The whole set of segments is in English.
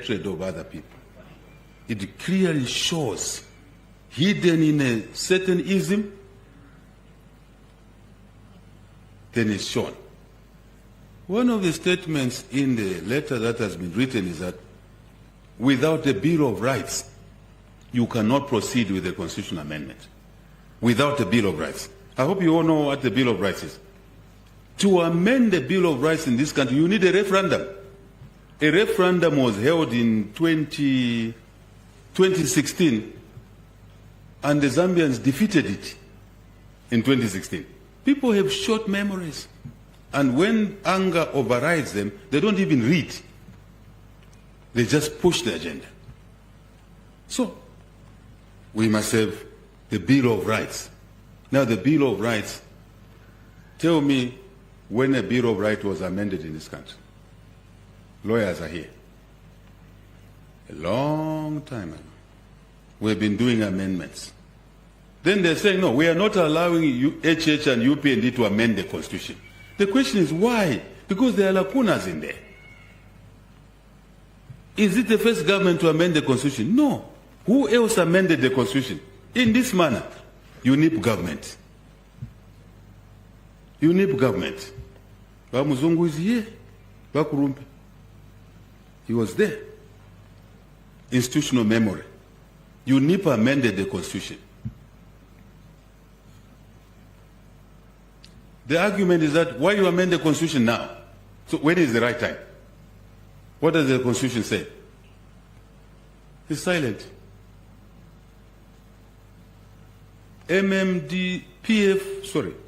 hatred of other people. It clearly shows, hidden in a certain ism, then it's shown. One of the statements in the letter that has been written is that without a Bill of Rights, you cannot proceed with the constitutional amendment. Without a Bill of Rights. I hope you all know what the Bill of Rights is. To amend the Bill of Rights in this country, you need a referendum. A referendum was held in 2016, and the Zambians defeated it in 2016. People have short memories, and when anger overrides them, they don't even read. They just push the agenda. So, we must have the Bill of Rights. Now, the Bill of Rights, tell me when a Bill of Rights was amended in this country. Lawyers are here. A long time ago. We've been doing amendments. Then they're saying, no, we are not allowing HH and UPND to amend the Constitution. The question is why? Because there are lacunas in there. Is it the first government to amend the Constitution? No. Who else amended the Constitution? In this manner, UNIP government. UNIP government. Muzungu is here. Bakurumpe. He was there. Institutional memory. UNIP amended the Constitution. The argument is that why you amend the Constitution now? So when is the right time? What does the Constitution say? It's silent.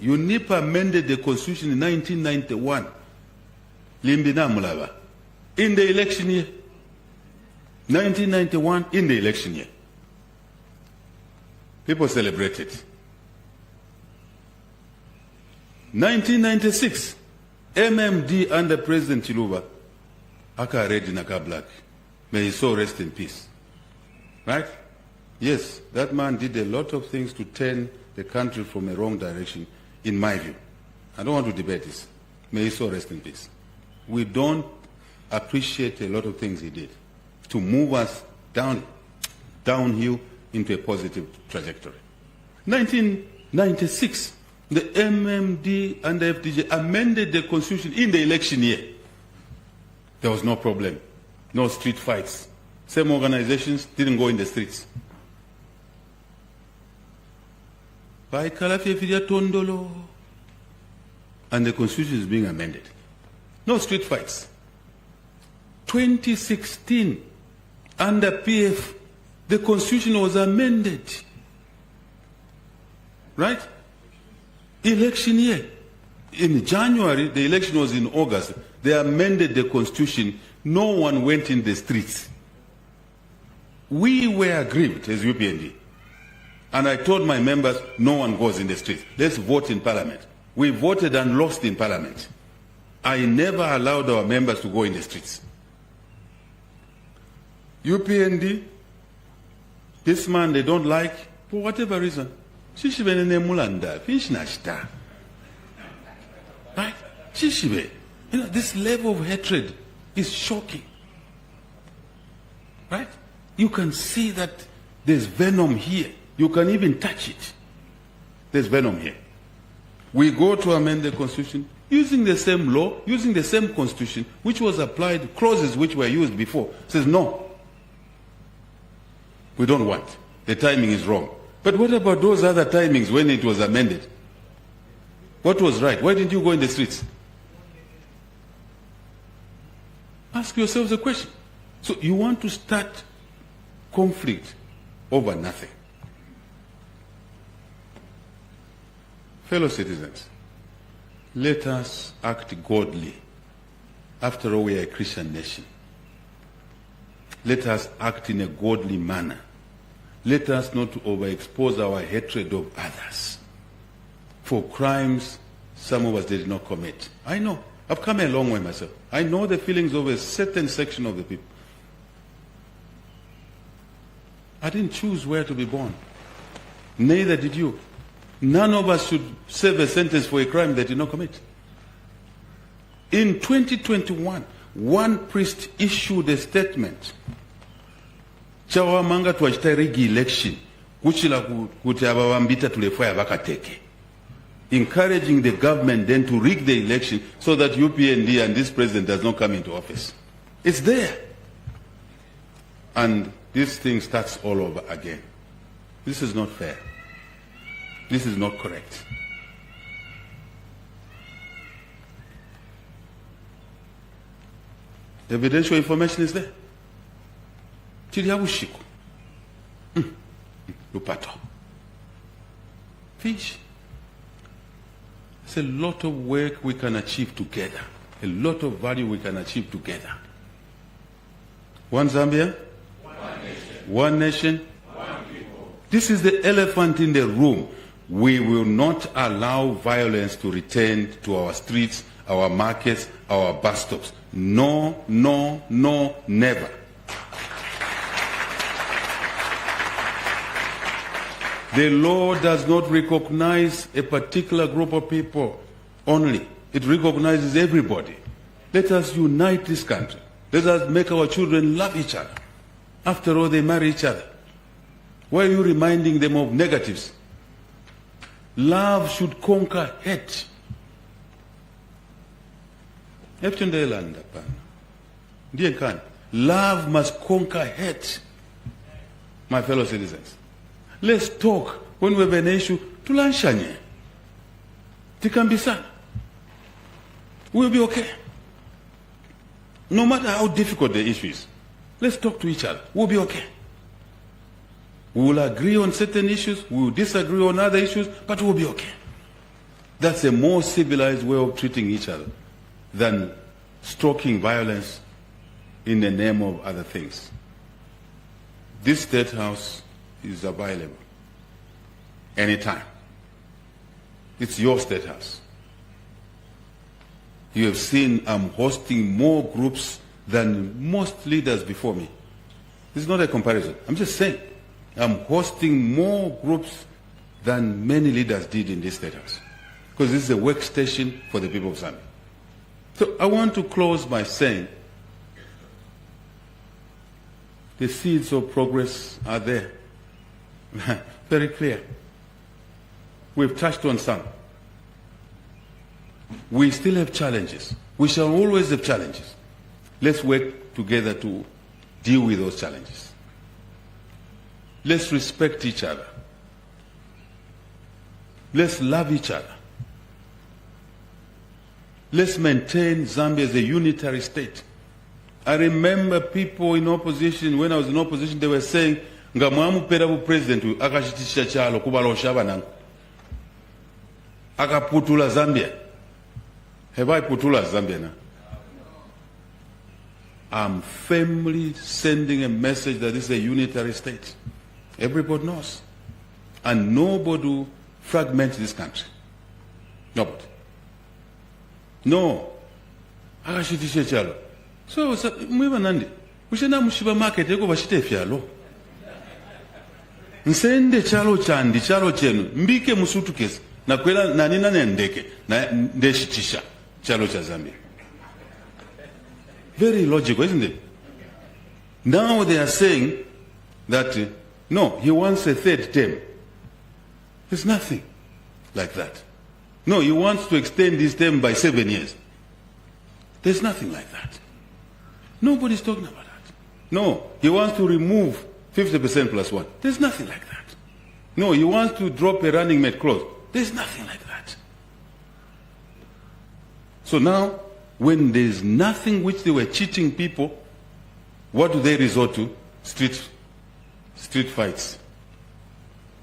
UNIP amended the Constitution in 1991. Limbina Mulava. In the election year. 1991, in the election year. People celebrated. 1996, MMD under President Chiluba, Aka Red Naka Black. May his soul rest in peace. Right? Yes, that man did a lot of things to turn the country from a wrong direction, in my view. I don't want to debate this. May his soul rest in peace. We don't appreciate a lot of things he did to move us downhill into a positive trajectory. 1996, the MMD and the FDJ amended the Constitution in the election year. There was no problem, no street fights. Same organizations didn't go in the streets. And the Constitution is being amended. No street fights. 2016, under PF, the Constitution was amended. Right? Election year. In January, the election was in August. They amended the Constitution. No one went in the streets. We were aggrieved as UPND. And I told my members, no one goes in the streets. Let's vote in Parliament. We voted and lost in Parliament. I never allowed our members to go in the streets. UPND, this man they don't like, for whatever reason. Right? You know, this level of hatred is shocking. Right? You can see that there's venom here. You can even touch it. There's venom here. We go to amend the Constitution using the same law, using the same Constitution, which was applied, clauses which were used before. Says no. We don't want. The timing is wrong. But what about those other timings when it was amended? What was right? Why didn't you go in the streets? Ask yourselves a question. So you want to start conflict over nothing. Fellow citizens, let us act godly. After all, we are a Christian nation. Let us act in a godly manner. Let us not overexpose our hatred of others for crimes some of us did not commit. I know. I've come a long way myself. I know the feelings of a certain section of the people. I didn't choose where to be born. Neither did you. None of us should serve a sentence for a crime they did not commit. In 2021, one priest issued a statement chawamanga twachita regi election kuchila kuti aba bambita tulefaya bakateke, encouraging the government then to rig the election so that UPND and this president does not come into office. It's there. And this thing starts all over again. This is not fair. This is not correct. Evidential information is there. Chiliabushiko. Lupato. Fish. It's a lot of work we can achieve together. A lot of value we can achieve together. One Zambia. One nation. One nation. One people. This is the elephant in the room. We will not allow violence to return to our streets, our markets, our bus stops. No, no, no, never. The law does not recognize a particular group of people only. It recognizes everybody. Let us unite this country. Let us make our children love each other. After all, they marry each other. Why are you reminding them of negatives? Love should conquer hate. Love must conquer hate. My fellow citizens, let's talk. When we have an issue, tulanshanye. Tikambisana. We'll be okay. No matter how difficult the issue is, let's talk to each other. We'll be okay. We will agree on certain issues, we will disagree on other issues, but we'll be okay. That's a more civilized way of treating each other than stoking violence in the name of other things. This State House is available anytime. It's your State House. You have seen I'm hosting more groups than most leaders before me. This is not a comparison. I'm just saying I'm hosting more groups than many leaders did in this State House, because this is a workstation for the people of Zambia. So I want to close by saying the seeds of progress are there. Very clear. We've touched on some. We still have challenges. We shall always have challenges. Let's work together to deal with those challenges. Let's respect each other. Let's love each other. Let's maintain Zambia as a unitary state. I remember people in opposition, when I was in opposition, they were saying, Ngamwamu perabu president akashitisha chalo kubalosha banangu. Akaputula Zambia. Have I putula Zambia now? I'm firmly sending a message that this is a unitary state. Everybody knows. And nobody will fragment this country. Nobody. No. Akashitisha chalo. So, mwiba nandi. Ushena mushiba market yako bashite fyalo. Nsende chalo chandi, chalo chenu. Mbike musutu kesi. Na kwela nanina nendeke. Na ndeshitisha. Chalo cha Zambia. Very logical, isn't it? Now they are saying that, no, he wants a third term. There's nothing like that. No, he wants to extend his term by 7 years. There's nothing like that. Nobody's talking about that. No, he wants to remove 50% plus 1. There's nothing like that. No, he wants to drop a running mate clause. There's nothing like that. So now, when there's nothing which they were cheating people, what do they resort to? Street fights.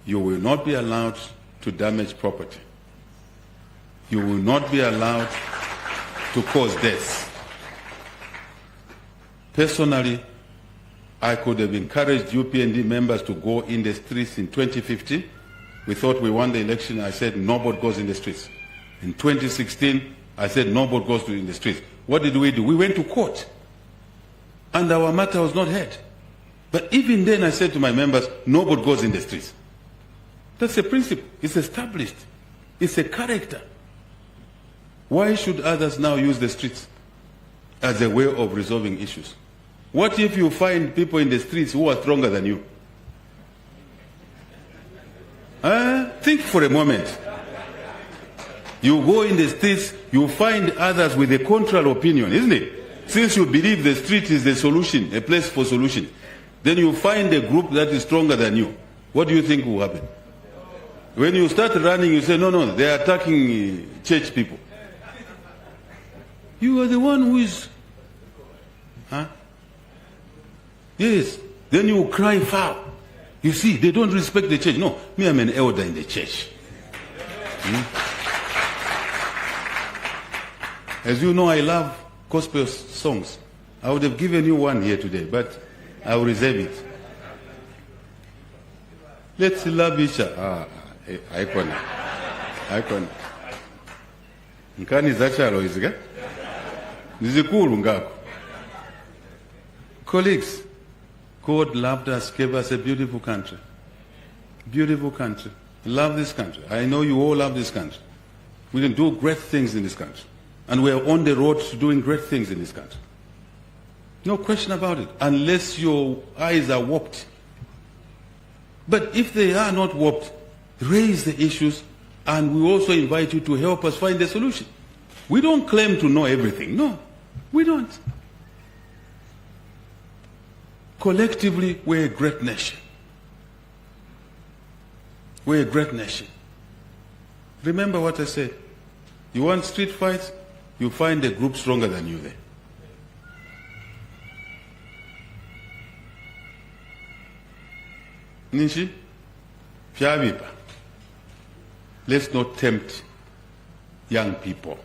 You will not be allowed to damage property. You will not be allowed to cause deaths. Personally, I could have encouraged UPND members to go in the streets in 2015. We thought we won the election. I said nobody goes in the streets. In 2016, I said nobody goes in the streets. What did we do? We went to court. And our matter was not heard. But even then I said to my members, nobody goes in the streets. That's a principle. It's established. It's a character. Why should others now use the streets as a way of resolving issues? What if you find people in the streets who are stronger than you? Think for a moment. You go in the streets, you find others with a contrary opinion, isn't it? Since you believe the street is the solution, a place for solution, then you find a group that is stronger than you. What do you think will happen? When you start running, you say, no, they are attacking church people. You are the one who is... Yes. Then you cry foul. You see, they don't respect the church. No, me, I'm an elder in the church. As you know, I love gospel songs. I would have given you one here today, but I will reserve it. Let's love each other. Icon. Nkani zachalo iziga? Nizikulu ngako. Colleagues, God loved us, gave us a beautiful country. Beautiful country. Love this country. I know you all love this country. We can do great things in this country. And we are on the road to doing great things in this country. No question about it, unless your eyes are warped. But if they are not warped, raise the issues, and we also invite you to help us find a solution. We don't claim to know everything. No, we don't. Collectively, we're a great nation. We're a great nation. Remember what I said. You want street fights? You find a group stronger than you there. Nishi, Fiabipa. Let's not tempt young people.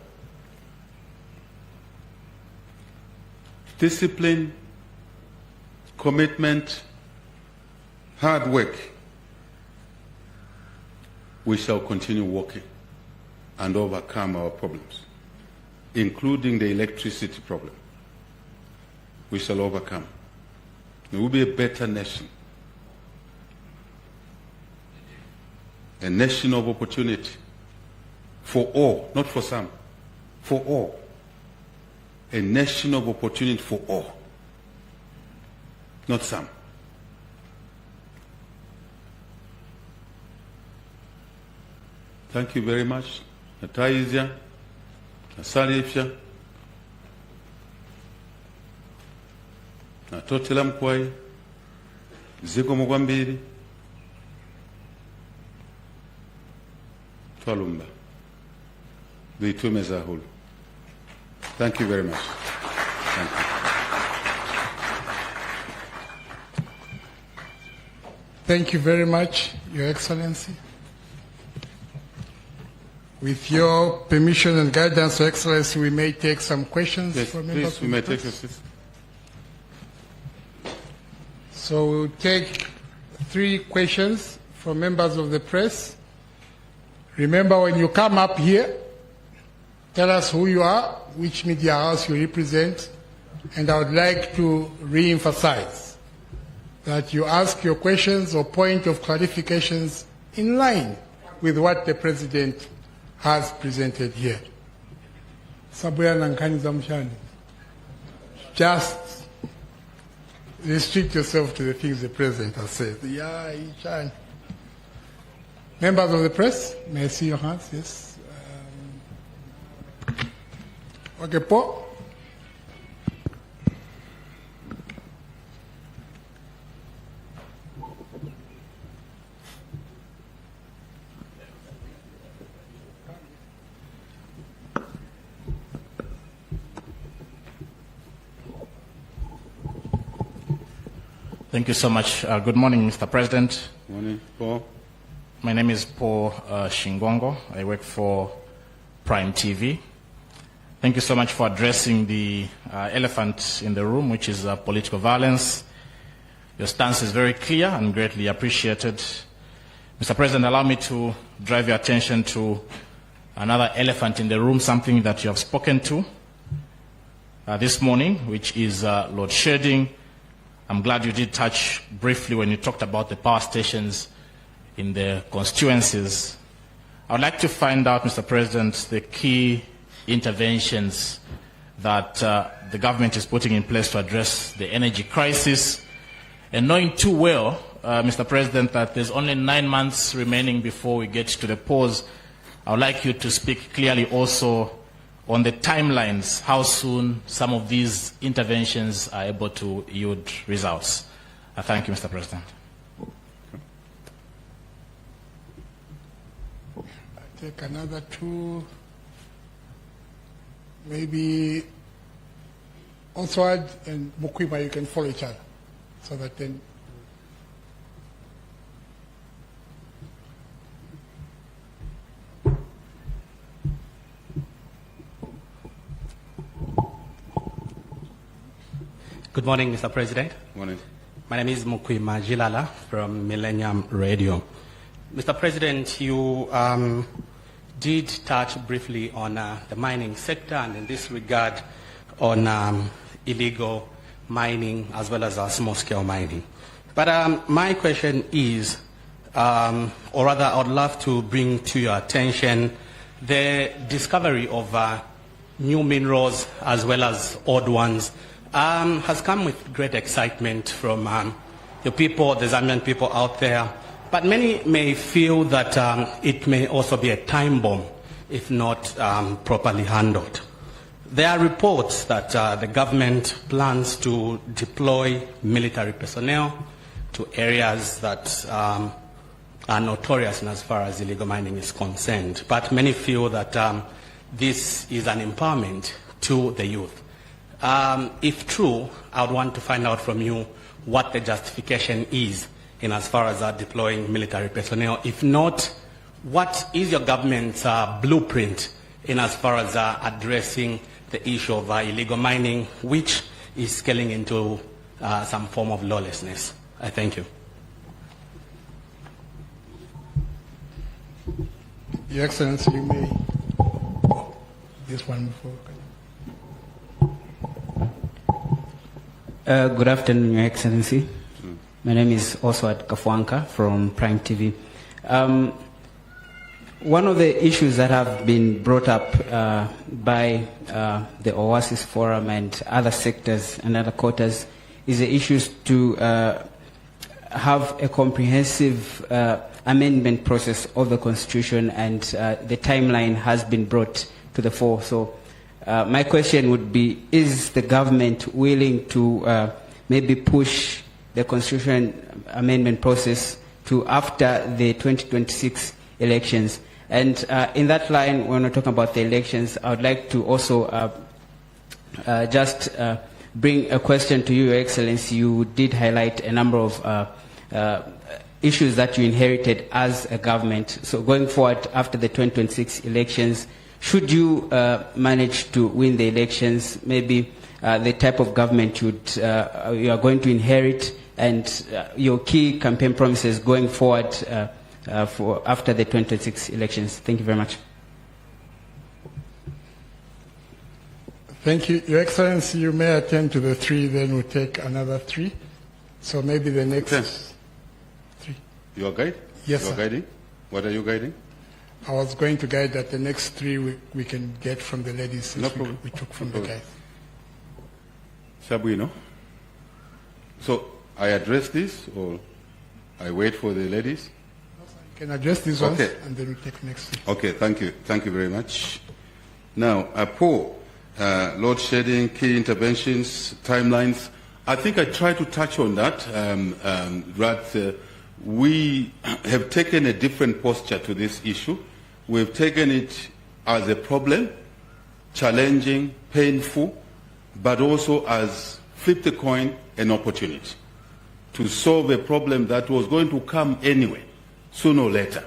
Discipline, commitment, hard work. We shall continue working and overcome our problems, including the electricity problem. We shall overcome. We will be a better nation. A nation of opportunity for all, not for some, for all. A nation of opportunity for all, not some. Thank you very much. Nataizia, Nasalifia, Natotela Mkwai, Ziko Mugwambiri, Twalumba, Beitume Zahulu. Thank you very much. Thank you. Thank you very much, Your Excellency. With your permission and guidance, Your Excellency, we may take some questions from members. Please, we may take your seats. So we'll take 3 questions from members of the press. Remember, when you come up here, tell us who you are, which media house you represent, and I would like to re-emphasize that you ask your questions or point of clarifications in line with what the President has presented here. Just restrict yourself to the things the President has said. Members of the press, may I see your hands? Yes. Okay, Paul. Thank you so much. Good morning, Mr. President. Good morning, Paul. My name is Paul Shingongo. I work for Prime TV. Thank you so much for addressing the elephant in the room, which is political violence. Your stance is very clear and greatly appreciated. Mr. President, allow me to drive your attention to another elephant in the room, something that you have spoken to this morning, which is load shedding. I'm glad you did touch briefly when you talked about the power stations in the constituencies. I would like to find out, Mr. President, the key interventions that the government is putting in place to address the energy crisis, and knowing too well, Mr. President, that there's only 9 months remaining before we get to the pause, I would like you to speak clearly also on the timelines, how soon some of these interventions are able to yield results. Thank you, Mr. President. I take another two. Maybe Oswald and Mukwima, you can follow each other, so that then. Good morning, Mr. President. Morning. My name is Mukwima Jilala from Millennium Radio. Mr. President, you did touch briefly on the mining sector, and in this regard on illegal mining as well as small-scale mining. But my question is, or rather I would love to bring to your attention the discovery of new minerals as well as old ones has come with great excitement from the people, the Zambian people out there. But many may feel that it may also be a time bomb if not properly handled. There are reports that the government plans to deploy military personnel to areas that are notorious in as far as illegal mining is concerned. But many feel that this is an empowerment to the youth. If true, I would want to find out from you what the justification is in as far as deploying military personnel. If not, what is your government's blueprint in as far as addressing the issue of illegal mining, which is scaling into some form of lawlessness? Thank you. Your Excellency, you may. This one before. Good afternoon, Your Excellency. My name is Oswald Kafwanka from Prime TV. One of the issues that have been brought up by the Oasis Forum and other sectors and other quarters is the issues to have a comprehensive amendment process of the Constitution, and the timeline has been brought to the fore. So my question would be, is the government willing to maybe push the Constitution amendment process to after the 2026 elections? And in that line, when we're talking about the elections, I would like to also just bring a question to you, Your Excellency. You did highlight a number of issues that you inherited as a government. So going forward after the 2026 elections, should you manage to win the elections, maybe the type of government you are going to inherit, and your key campaign promises going forward for after the 2026 elections? Thank you very much. Thank you. Your Excellency, you may attend to the three, then we'll take another three. So maybe the next three. You are guide? Yes, you are sir. guiding? What are you guiding? I was going to guide that the next three we can get from the ladies, since No problem. we took from No the problem. guys. Sabuino. So I address this, or I wait for the ladies? You can address these ones, Okay. and then we take next three. Okay, thank you. Thank you very much. Now, Paul, load shedding, key interventions, timelines. I think I tried to touch on that. We have taken a different posture to this issue. We've taken it as a problem, challenging, painful, but also as, flip the coin, an opportunity to solve a problem that was going to come anyway, sooner or later.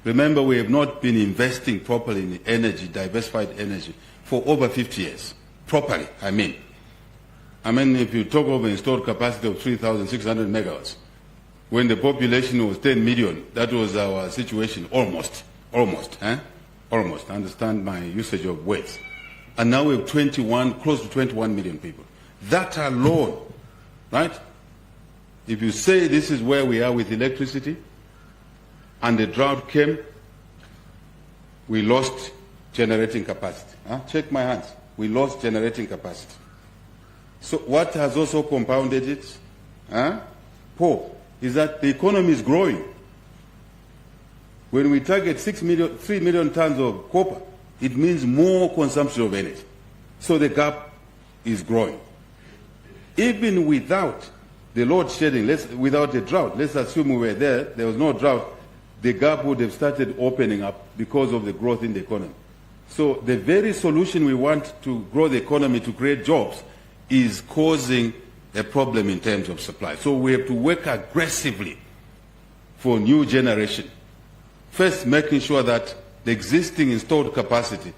Remember, we have not been investing properly in energy, diversified energy, for over 50 years. Properly, I mean. If you talk of installed capacity of 3,600 megawatts, when the population was 10 million, that was our situation, almost. Understand my usage of words. And now we have close to 21 million people. That alone, right? If you say this is where we are with electricity, and the drought came, we lost generating capacity. Check my hands. we lost generating capacity. So what has also compounded it, Paul, is that the economy is growing. When we target 3 million tons of copper, it means more consumption of energy. So the gap is growing. Even without the load shedding, without the drought, let's assume we were there was no drought, the gap would have started opening up because of the growth in the economy. So the very solution we want to grow the economy, to create jobs, is causing a problem in terms of supply. So we have to work aggressively for new generation. First, making sure that the existing installed capacity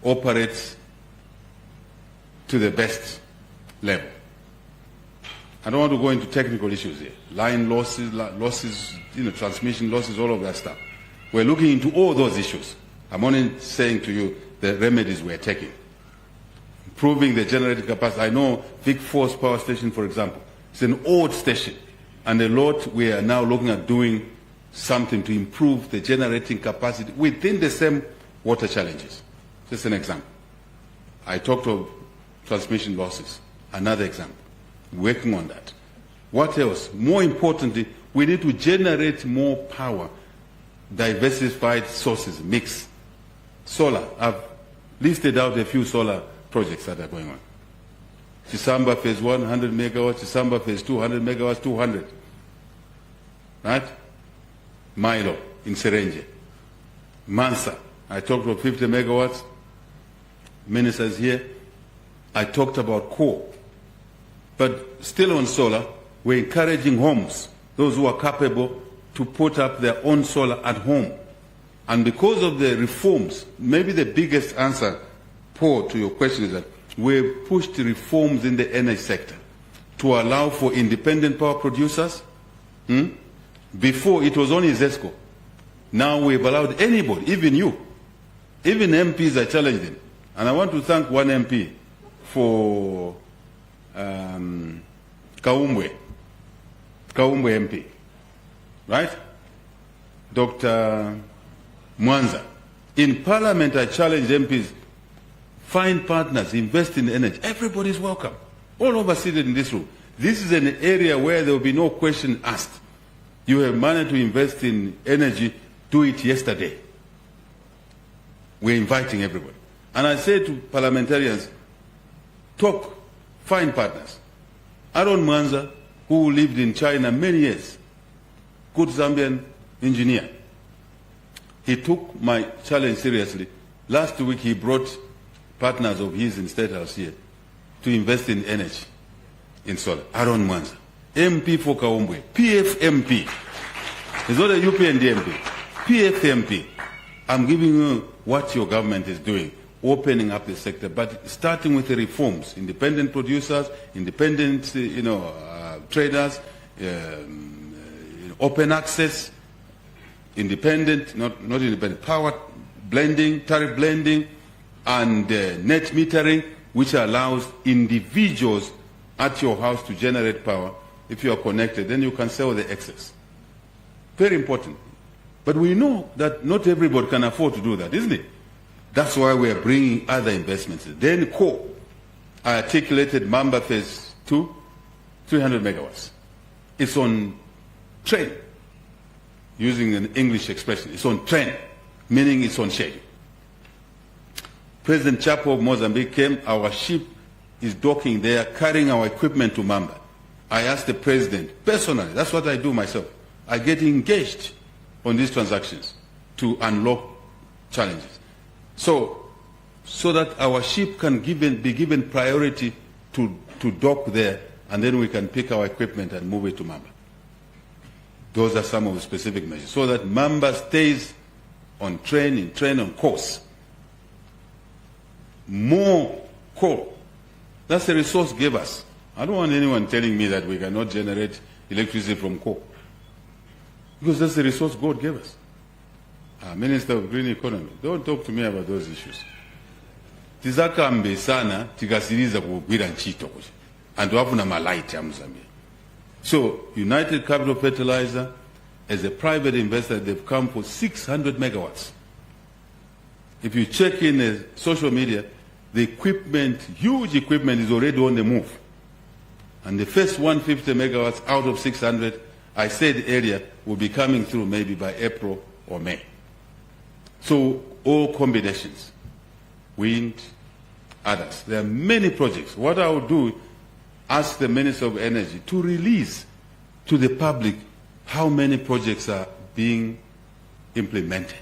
operates to the best level. I don't want to go into technical issues here. Line losses, transmission losses, all of that stuff. We're looking into all those issues. I'm only saying to you the remedies we're taking. Improving the generating capacity. I know Vic Falls Power Station, for example, it's an old station, and a lot we are now looking at doing something to improve the generating capacity within the same water challenges. Just an example. I talked of transmission losses. Another example. Working on that. What else? More importantly, we need to generate more power, diversified sources, mix. Solar. I've listed out a few solar projects that are going on. Chisamba phase 1, 100 megawatts. Chisamba phase 2, 100 megawatts, 200. Right? Milo in Serenje. Mansa. I talked about 50 megawatts. Ministers here. I talked about coal. But still on solar, we're encouraging homes, those who are capable, to put up their own solar at home. And because of the reforms, maybe the biggest answer, Paul, to your question is that we've pushed reforms in the energy sector to allow for independent power producers. Before, it was only ZESCO. Now we've allowed anybody, even you, even MPs, I challenge them. And I want to thank one MP for Kaumbwe MP, right? Dr. Mwanza. In Parliament, I challenge MPs, find partners, invest in energy. Everybody's welcome. All of us seated in this room. This is an area where there will be no question asked. You have managed to invest in energy, do it yesterday. We're inviting everybody. And I say to parliamentarians, talk, find partners. Aaron Mwanza, who lived in China many years, good Zambian engineer, he took my challenge seriously. Last week he brought partners of his in State House here to invest in energy, in solar. Aaron Mwanza, MP for Kaumbwe, PFMP. He's not a UPND MP, PFMP. I'm giving you what your government is doing, opening up the sector, but starting with the reforms, independent producers, independent traders, open access, independent, not independent, power blending, tariff blending, and net metering, which allows individuals at your house to generate power. If you are connected, then you can sell the excess. Very important. But we know that not everybody can afford to do that, isn't it? That's why we are bringing other investments. Then coal. I articulated Mamba Phase 2, 300 megawatts. It's on train, using an English expression. It's on train, meaning it's on schedule. President Chapo of Mozambique came. Our ship is docking there, carrying our equipment to Mamba. I asked the president, personally, that's what I do myself. I get engaged on these transactions to unlock challenges. So that our ship can be given priority to dock there, and then we can pick our equipment and move it to Mamba. Those are some of the specific measures. So that Mamba stays on on course. More coal. That's the resource gave us. I don't want anyone telling me that we cannot generate electricity from coal. Because that's the resource God gave us. Minister of Green Economy, don't talk to me about those issues. Tizakambe sana tikasiriza kugwira nchito kuja. And wafuna malaiti ya Mozambique. So, United Capital Fertilizer, as a private investor, they've come for 600 megawatts. If you check in social media, the equipment, huge equipment, is already on the move. And the first 150 megawatts out of 600, I said earlier, will be coming through maybe by April or May. So all combinations, wind, others. There are many projects. What I will do, ask the Minister of Energy to release to the public how many projects are being implemented,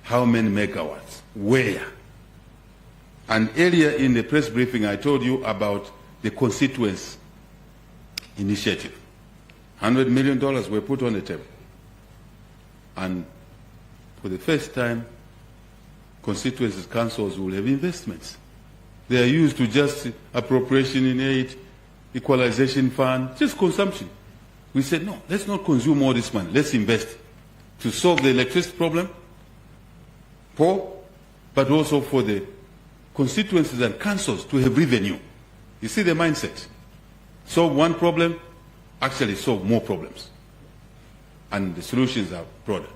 how many megawatts, where. And earlier in the press briefing, I told you about the constituents initiative. $100 million were put on the table. And for the first time, constituencies councils will have investments. They are used to just appropriation in aid, equalization fund, just consumption. We said, no, let's not consume all this money. Let's invest to solve the electricity problem, but also for the constituencies and councils to have revenue. You see the mindset. Solve one problem, actually solve more problems. And the solutions are broader.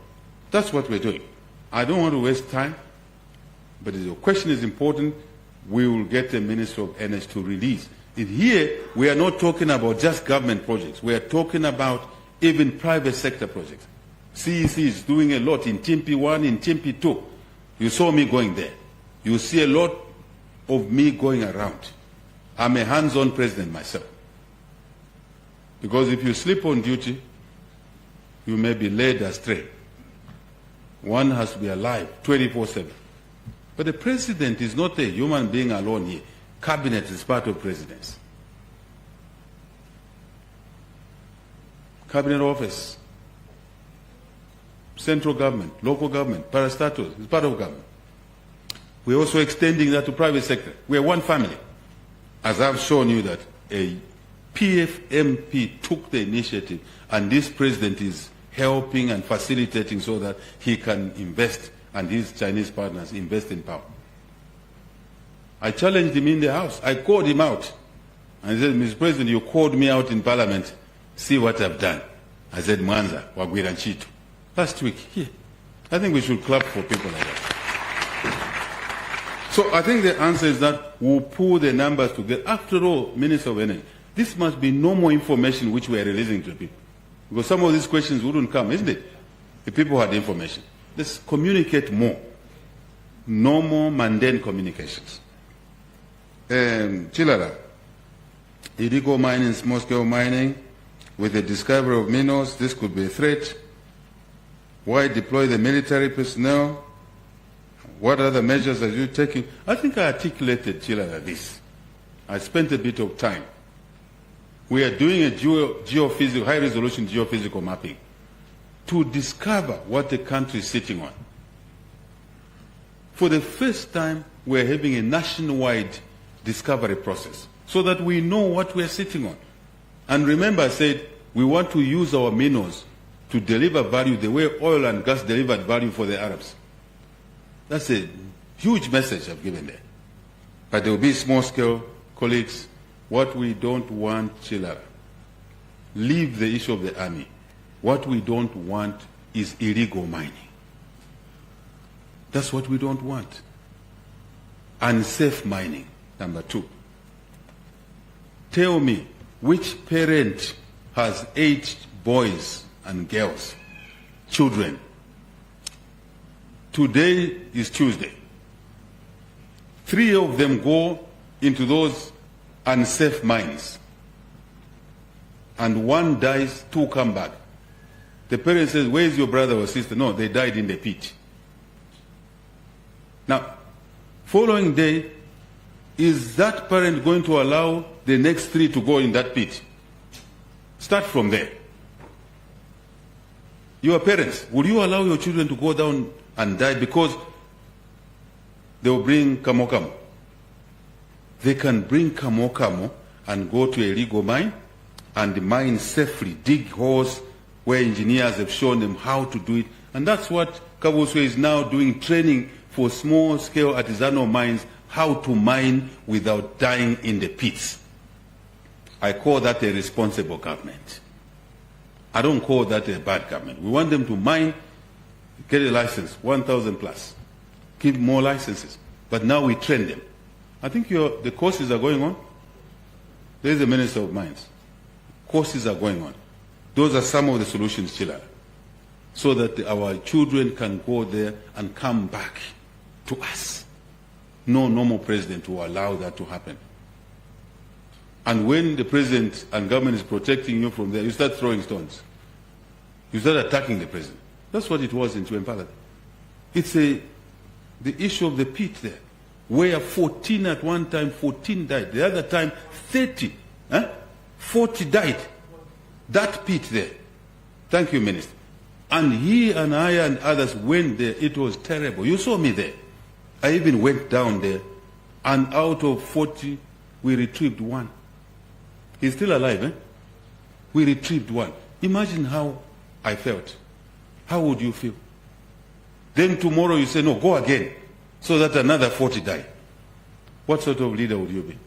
That's what we're doing. I don't want to waste time, but if your question is important, we will get the Minister of Energy to release. In here, we are not talking about just government projects. We are talking about even private sector projects. CEC is doing a lot in Timpi 1, in Timpi 2. You saw me going there. You see a lot of me going around. I'm a hands-on president myself. Because if you sleep on duty, you may be led astray. One has to be alive 24/7. But the president is not a human being alone here. Cabinet is part of presidency. Cabinet office, central government, local government, parastatals is part of government. We're also extending that to private sector. We're one family. As I've shown you that a PFMP took the initiative, and this president is helping and facilitating so that he can invest and his Chinese partners invest in power. I challenged him in the House. I called him out. And he said, Mr. President, you called me out in Parliament. See what I've done. I said, Mwanza, Wagwira Nchitu. Last week, here. I think we should clap for people like that. So I think the answer is that we'll pull the numbers together. After all, Minister of Energy, this must be normal information which we are releasing to people. Because some of these questions wouldn't come, isn't it? If people had information. Let's communicate more. Normal, mundane communications. Chilara, illegal mining, small-scale mining, with the discovery of minerals, this could be a threat. Why deploy the military personnel? What other measures are you taking? I think I articulated, Chilara, this. I spent a bit of time. We are doing a geophysical, high-resolution geophysical mapping to discover what the country is sitting on. For the first time, we're having a nationwide discovery process so that we know what we're sitting on. And remember, I said we want to use our minerals to deliver value the way oil and gas delivered value for the Arabs. That's a huge message I've given there. But there will be small-scale, colleagues. What we don't want, Chilara, leave the issue of the army. What we don't want is illegal mining. That's what we don't want. Unsafe mining, number 2. Tell me, which parent has 8 boys and girls, children? Today is Tuesday. 3 of them go into those unsafe mines. And 1 dies, 2 come back. The parent says, where is your brother or sister? No, they died in the pit. Now, following day, is that parent going to allow the next 3 to go in that pit? Start from there. Your parents, will you allow your children to go down and die because they will bring kamokamo? They can bring kamokamo and go to a legal mine and mine safely, dig holes where engineers have shown them how to do it. And that's what Kabuswe is now doing, training for small-scale artisanal mines, how to mine without dying in the pits. I call that a responsible government. I don't call that a bad government. We want them to mine, get a license, 1,000 plus. Give more licenses. But now we train them. I think the courses are going on. There is a Minister of Mines. Courses are going on. Those are some of the solutions, Chilala, so that our children can go there and come back to us. No normal president will allow that to happen. And when the president and government is protecting you from there, you start throwing stones. You start attacking the president. That's what it was in Chwempala. It's the issue of the pit there, where 14 at one time, 14 died. The other time, 30, 40 died. That pit there. Thank you, Minister. And he and I and others went there. It was terrible. You saw me there. I even went down there, and out of 40, we retrieved one. He's still alive, eh? We retrieved one. Imagine how I felt. How would you feel? Then tomorrow you say, no, go again, so that another 40 die. What sort of leader would you be?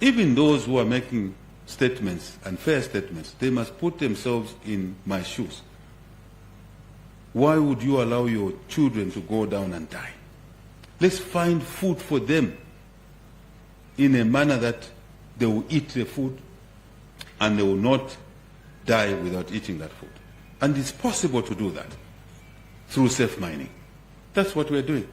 Even those who are making statements and fair statements, they must put themselves in my shoes. Why would you allow your children to go down and die? Let's find food for them in a manner that they will eat the food and they will not die without eating that food. And it's possible to do that through safe mining. That's what we're doing.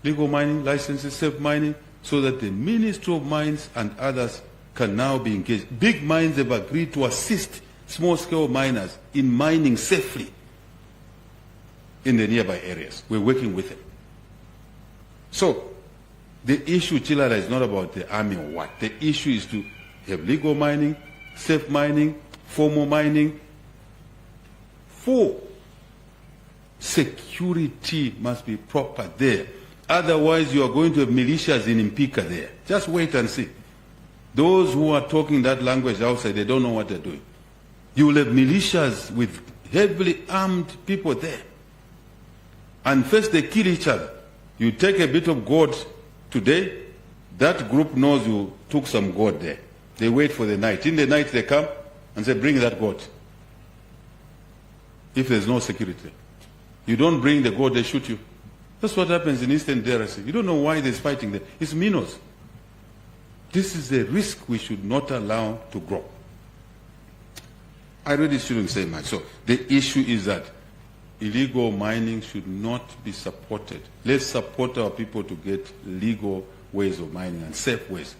Legal mining, licenses, safe mining, so that the Ministry of Mines and others can now be engaged. Big mines have agreed to assist small-scale miners in mining safely in the nearby areas. We're working with them. So, the issue, Chilala, is not about the army or what. The issue is to have legal mining, safe mining, formal mining. Security must be proper there. Otherwise, you are going to have militias in Mpika there. Just wait and see. Those who are talking that language outside, they don't know what they're doing. You will have militias with heavily armed people there. And first they kill each other. You take a bit of gold today, that group knows you took some gold there. They wait for the night. In the night they come and say, bring that gold. If there's no security. You don't bring the gold, they shoot you. That's what happens in Eastern DRC. You don't know why there's fighting there. It's Minos. This is a risk we should not allow to grow. I really shouldn't say much. So the issue is that illegal mining should not be supported. Let's support our people to get legal ways of mining and safe ways.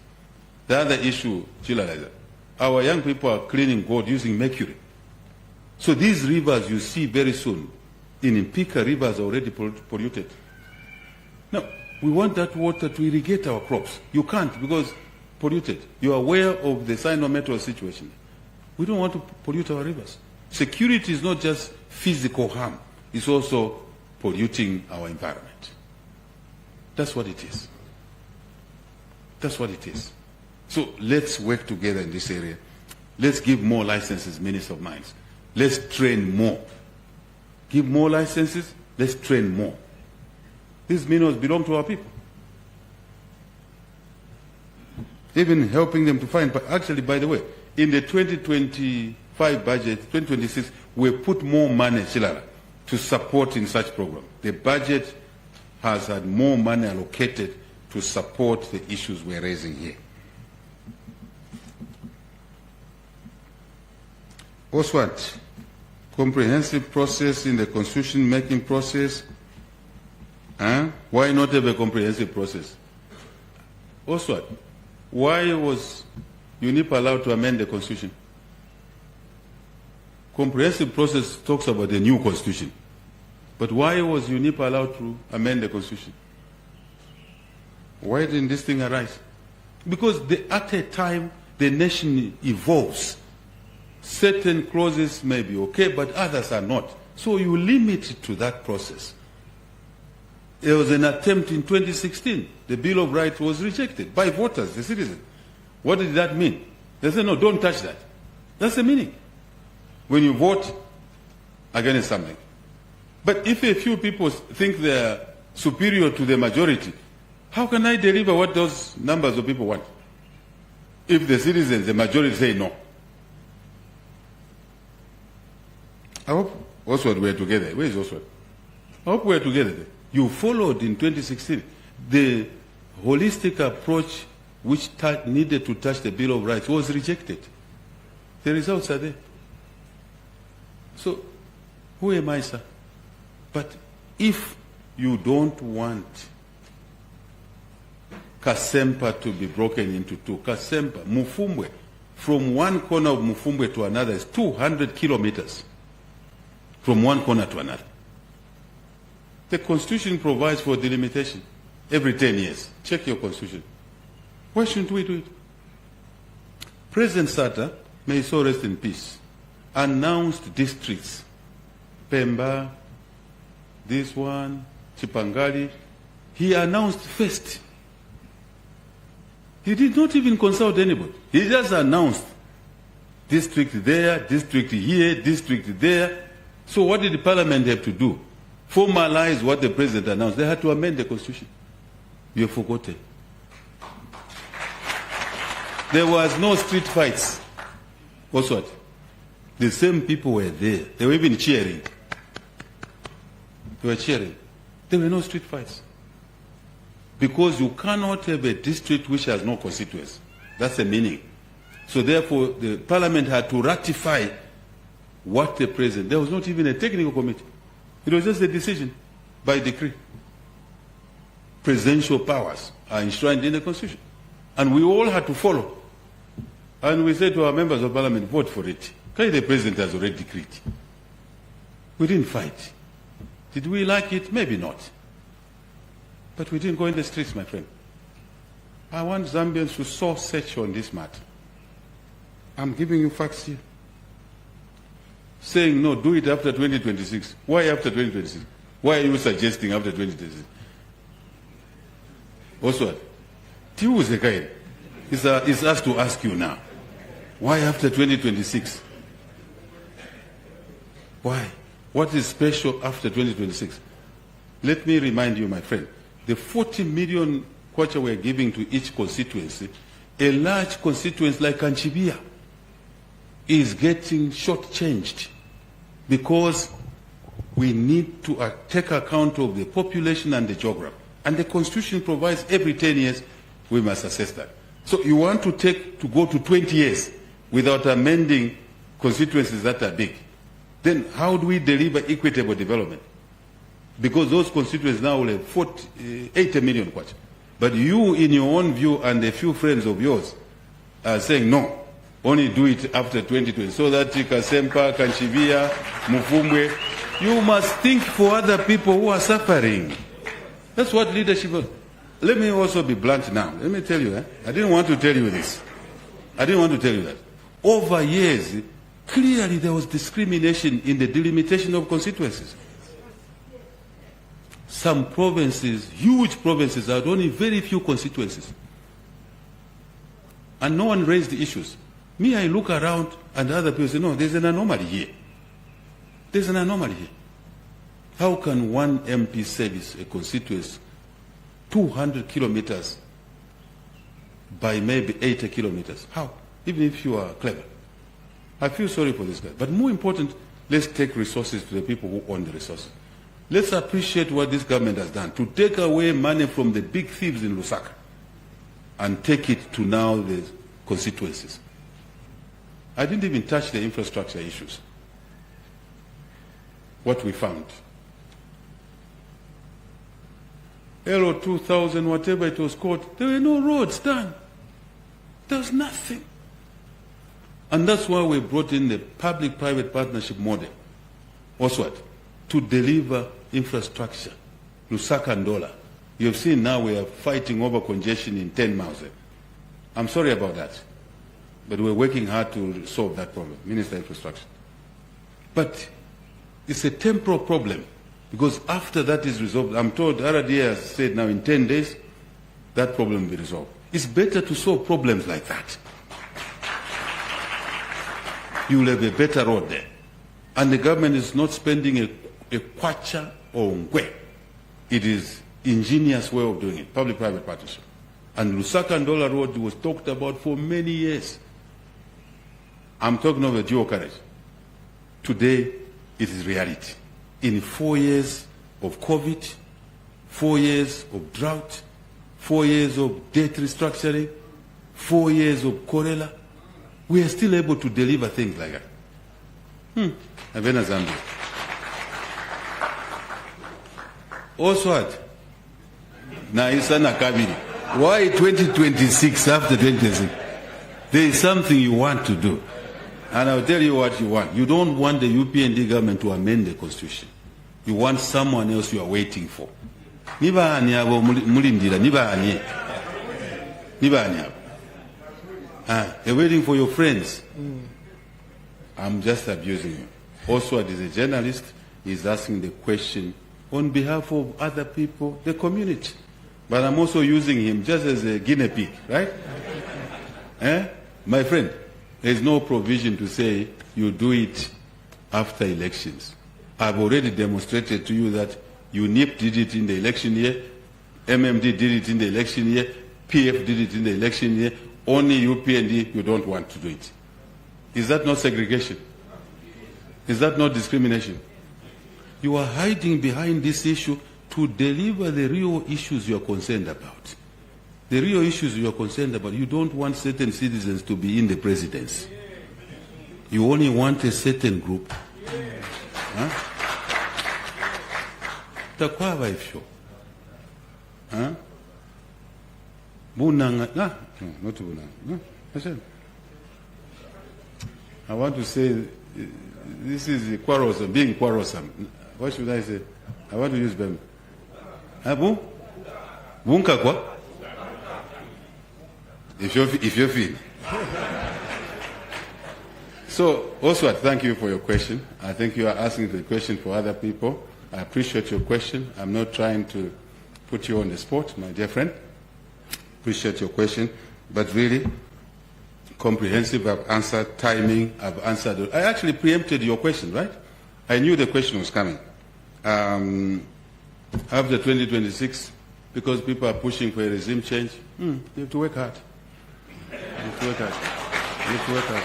The other issue, Chilala, is that our young people are cleaning gold using mercury. So these rivers you see very soon, in Mpika, rivers are already polluted. Now, we want that water to irrigate our crops. You can't because polluted. You are aware of the cyanometal situation. We don't want to pollute our rivers. Security is not just physical harm. It's also polluting our environment. That's what it is. That's what it is. So let's work together in this area. Let's give more licenses, Minister of Mines. Let's train more. Give more licenses, let's train more. These minerals belong to our people. Even helping them to find, but actually, by the way, in the 2025 budget, 2026, we put more money, Chilala, to support in such program. The budget has had more money allocated to support the issues we're raising here. Oswald, comprehensive process in the constitution-making process. Why not have a comprehensive process? Oswald, why was UNIP allowed to amend the constitution? Comprehensive process talks about the new constitution. But why was UNIP allowed to amend the constitution? Why didn't this thing arise? Because at a time the nation evolves. Certain clauses may be okay, but others are not. So you limit it to that process. There was an attempt in 2016. The Bill of Rights was rejected by voters, the citizens. What did that mean? They said, no, don't touch that. That's the meaning. When you vote against something. But if a few people think they're superior to the majority, how can I deliver what those numbers of people want? If the citizens, the majority, say no. I hope Oswald we're together. Where is Oswald? I hope we're together. You followed in 2016 the holistic approach which needed to touch the Bill of Rights was rejected. The results are there. So, who am I, sir? But if you don't want Kasempa to be broken into two, Kasempa, Mufumbwe, from one corner of Mufumbwe to another is 200 kilometers from one corner to another. The Constitution provides for delimitation every 10 years. Check your Constitution. Why shouldn't we do it? President Sata, may he so rest in peace, announced districts. Pemba, this one, Chipangali. He announced first. He did not even consult anybody. He just announced district there, district here, district there. So what did the parliament have to do? Formalize what the president announced. They had to amend the constitution. You have forgotten. There was no street fights. What's what? The same people were there. They were even cheering. They were cheering. There were no street fights. Because you cannot have a district which has no constituents. That's the meaning. So therefore, the parliament had to ratify what the president, there was not even a technical committee. It was just a decision by decree. Presidential powers are enshrined in the constitution. And we all had to follow. And we said to our members of parliament, vote for it. Because the president has already decreed. We didn't fight. Did we like it? Maybe not. But we didn't go in the streets, my friend. I want Zambians to soul search on this matter. I'm giving you facts here. Saying, no, do it after 2026. Why after 2026? Why are you suggesting after 2026? Also, it's us to ask you now. Why after 2026? Why? What is special after 2026? Let me remind you, my friend, the 40 million kwacha we're giving to each constituency, a large constituency like Kanchibia is getting shortchanged because we need to take account of the population and the geography. And the Constitution provides every 10 years we must assess that. So you want to go to 20 years without amending constituencies that are big. Then how do we deliver equitable development? Because those constituencies now will have 80 million kwacha. But you, in your own view, and a few friends of yours are saying, no, only do it after 2020. So that Kasempa, Kanchivia, Mufumbwe, you must think for other people who are suffering. That's what leadership is. Let me also be blunt now. Let me tell you, I didn't want to tell you this. I didn't want to tell you that. Over years, clearly there was discrimination in the delimitation of constituencies. Some provinces, huge provinces, had only very few constituencies. And no one raised the issues. Me, I look around and other people say, no, there's an anomaly here. There's an anomaly here. How can one MP service a constituency 200 kilometers by maybe 80 kilometers? How? Even if you are clever. I feel sorry for this guy. But more important, let's take resources to the people who own the resources. Let's appreciate what this government has done to take away money from the big thieves in Lusaka and take it to now the constituencies. I didn't even touch the infrastructure issues. What we found. LO 2000, whatever it was called, there were no roads done. There was nothing. And that's why we brought in the public-private partnership model. What's what? To deliver infrastructure. Lusaka and Dola. You've seen now we are fighting over congestion in 10 miles. I'm sorry about that. But we're working hard to solve that problem. Minister of Infrastructure. But it's a temporal problem. Because after that is resolved, I'm told RDA has said now in 10 days, that problem will be resolved. It's better to solve problems like that. You will have a better road there. And the government is not spending a kwacha or ngwe. It is ingenious way of doing it, public-private partnership. And Lusaka and Dola Road was talked about for many years. I'm talking of a dual carriage. Today, it is reality. In 4 years of COVID, 4 years of drought, 4 years of debt restructuring, 4 years of cholera. We are still able to deliver things like that. Avena Zambia. Oswald. Naisana Kabiri. Why 2026 after 2026? There is something you want to do. And I'll tell you what you want. You don't want the UPND government to amend the constitution. You want someone else you are waiting for. Nibani abo mulindira, nibani. Nibani abo. You're waiting for your friends. I'm just abusing you. Oswald is a journalist. He's asking the question on behalf of other people, the community. But I'm also using him just as a guinea pig, right? My friend, there's no provision to say you do it after elections. I've already demonstrated to you that UNIP did it in the election year, MMD did it in the election year, PF did it in the election year, only UPND you don't want to do it. Is that not segregation? Is that not discrimination? You are hiding behind this issue to deliver the real issues you are concerned about. The real issues you are concerned about, you don't want certain citizens to be in the presidency. You only want a certain group. Takwava ifyo. Bunanga. Not bunanga. I want to say this is quarrelsome, being quarrelsome. What should I say? I want to use them. Abu? Bunka kwa? If you feel. So, Oswald, thank you for your question. I think you are asking the question for other people. I appreciate your question. I'm not trying to put you on the spot, my dear friend. Appreciate your question. But really, comprehensive, I've answered, timing, I've answered. I actually preempted your question, right? I knew the question was coming. After 2026, because people are pushing for a regime change, you have to work hard. You have to work hard. You have to work hard.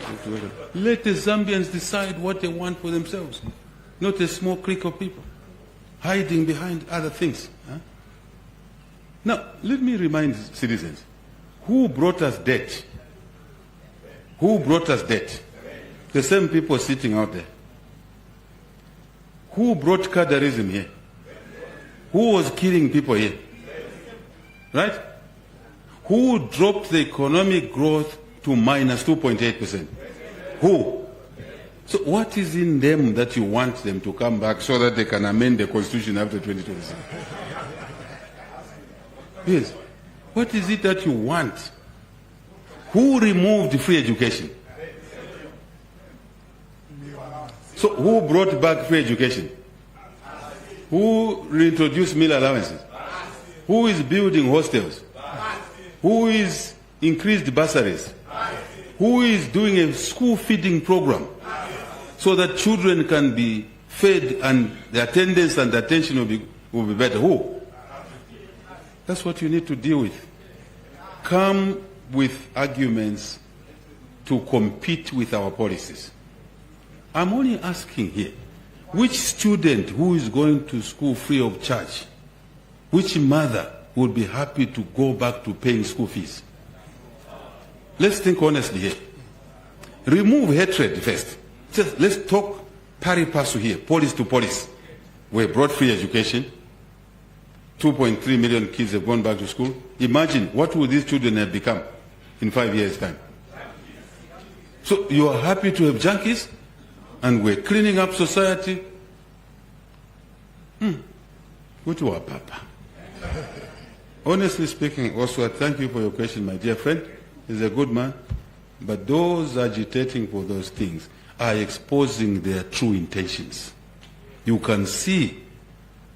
You have to work hard. Let the Zambians decide what they want for themselves, not a small clique of people hiding behind other things. Now, let me remind citizens, who brought us debt? Who brought us debt? The same people sitting out there. Who brought Kadarism here? Who was killing people here? Right? Who dropped the economic growth to minus 2.8%? Who? So what is in them that you want them to come back so that they can amend the constitution after 2026? Yes. What is it that you want? Who removed free education? So who brought back free education? Who reintroduced meal allowances? Who is building hostels? Who is increased bursaries? Who is doing a school feeding program so that children can be fed and the attendance and the attention will be better? Who? That's what you need to deal with. Come with arguments to compete with our policies. I'm only asking here, which student who is going to school free of charge, which mother would be happy to go back to paying school fees? Let's think honestly here. Remove hatred first. Just let's talk pari passu here, police to police. We brought free education. 2.3 million kids have gone back to school. Imagine, what would these children have become in 5 years' time? So you are happy to have junkies, and we're cleaning up society? Go to our papa. Honestly speaking, also, thank you for your question, my dear friend. He's a good man. But those agitating for those things are exposing their true intentions. You can see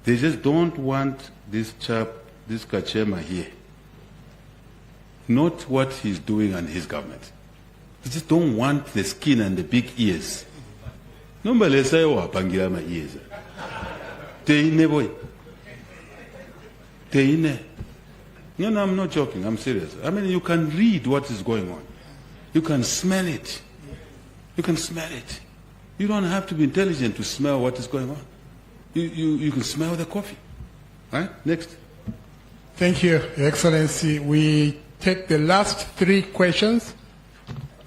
they just don't want this chap, this Kachema here. Not what he's doing and his government. They just don't want the skin and the big ears. Nobody say, "Oh, pangira my ears." Teine boy. Teine. No, I'm not joking. I'm serious. I mean, you can read what is going on. You can smell it. You can smell it. You don't have to be intelligent to smell what is going on. You can smell the coffee. Right? Next. Thank you, Your Excellency. We take the last 3 questions.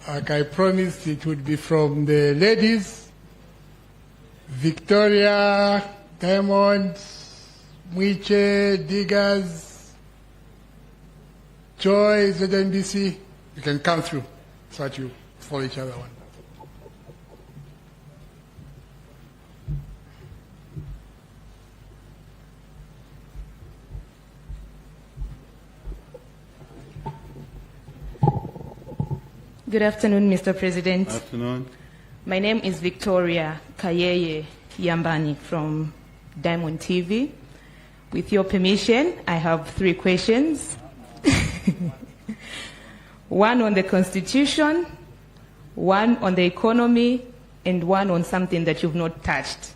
Like I promised, it would be from the ladies. Victoria, Diamond, Mwiche, Diggers, Joy, ZNBC. You can come through so that you follow each other one. Good afternoon, Mr. President. Afternoon. My name is Victoria Kayeye Yambani from Diamond TV. With your permission, I have 3 questions. 1 on the Constitution, 1 on the economy, and 1 on something that you've not touched.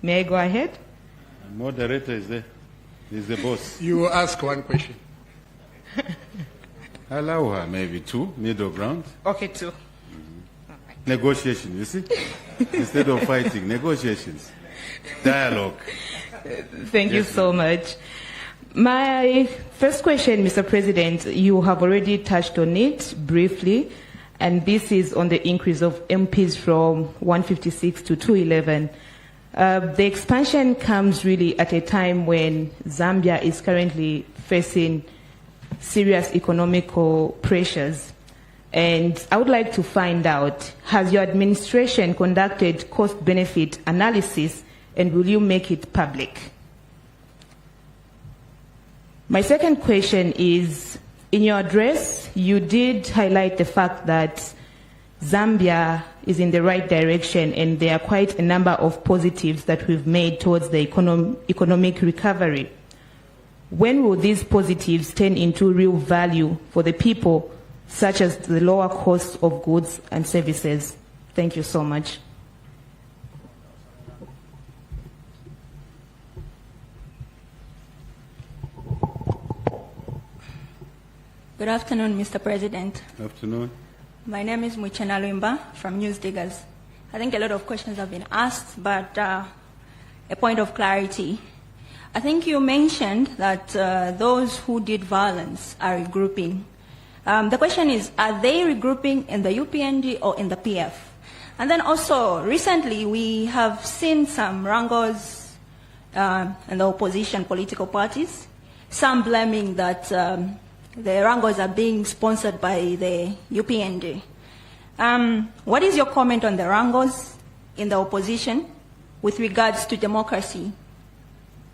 May I go ahead? The moderator is there. He's the boss. You will ask 1 question. Allow her maybe 2, middle ground. Okay, 2. Negotiation, you see? Instead of fighting, negotiations. Dialogue. Thank you so much. My first question, Mr. President, you have already touched on it briefly, and this is on the increase of MPs from 156 to 211. The expansion comes really at a time when Zambia is currently facing serious economical pressures. And I would like to find out, has your administration conducted cost-benefit analysis, and will you make it public? My second question is, in your address, you did highlight the fact that Zambia is in the right direction, and there are quite a number of positives that we've made towards the economic recovery. When will these positives turn into real value for the people, such as the lower cost of goods and services? Thank you so much. Good afternoon, Mr. President. Afternoon. My name is Mwichena Lwimba from News Diggers. I think a lot of questions have been asked, but a point of clarity. I think you mentioned that those who did violence are regrouping. The question is, are they regrouping in the UPND or in the PF? And then also, recently we have seen some wrangles in the opposition political parties, some blaming that the wrangles are being sponsored by the UPND. What is your comment on the wrangles in the opposition with regards to democracy?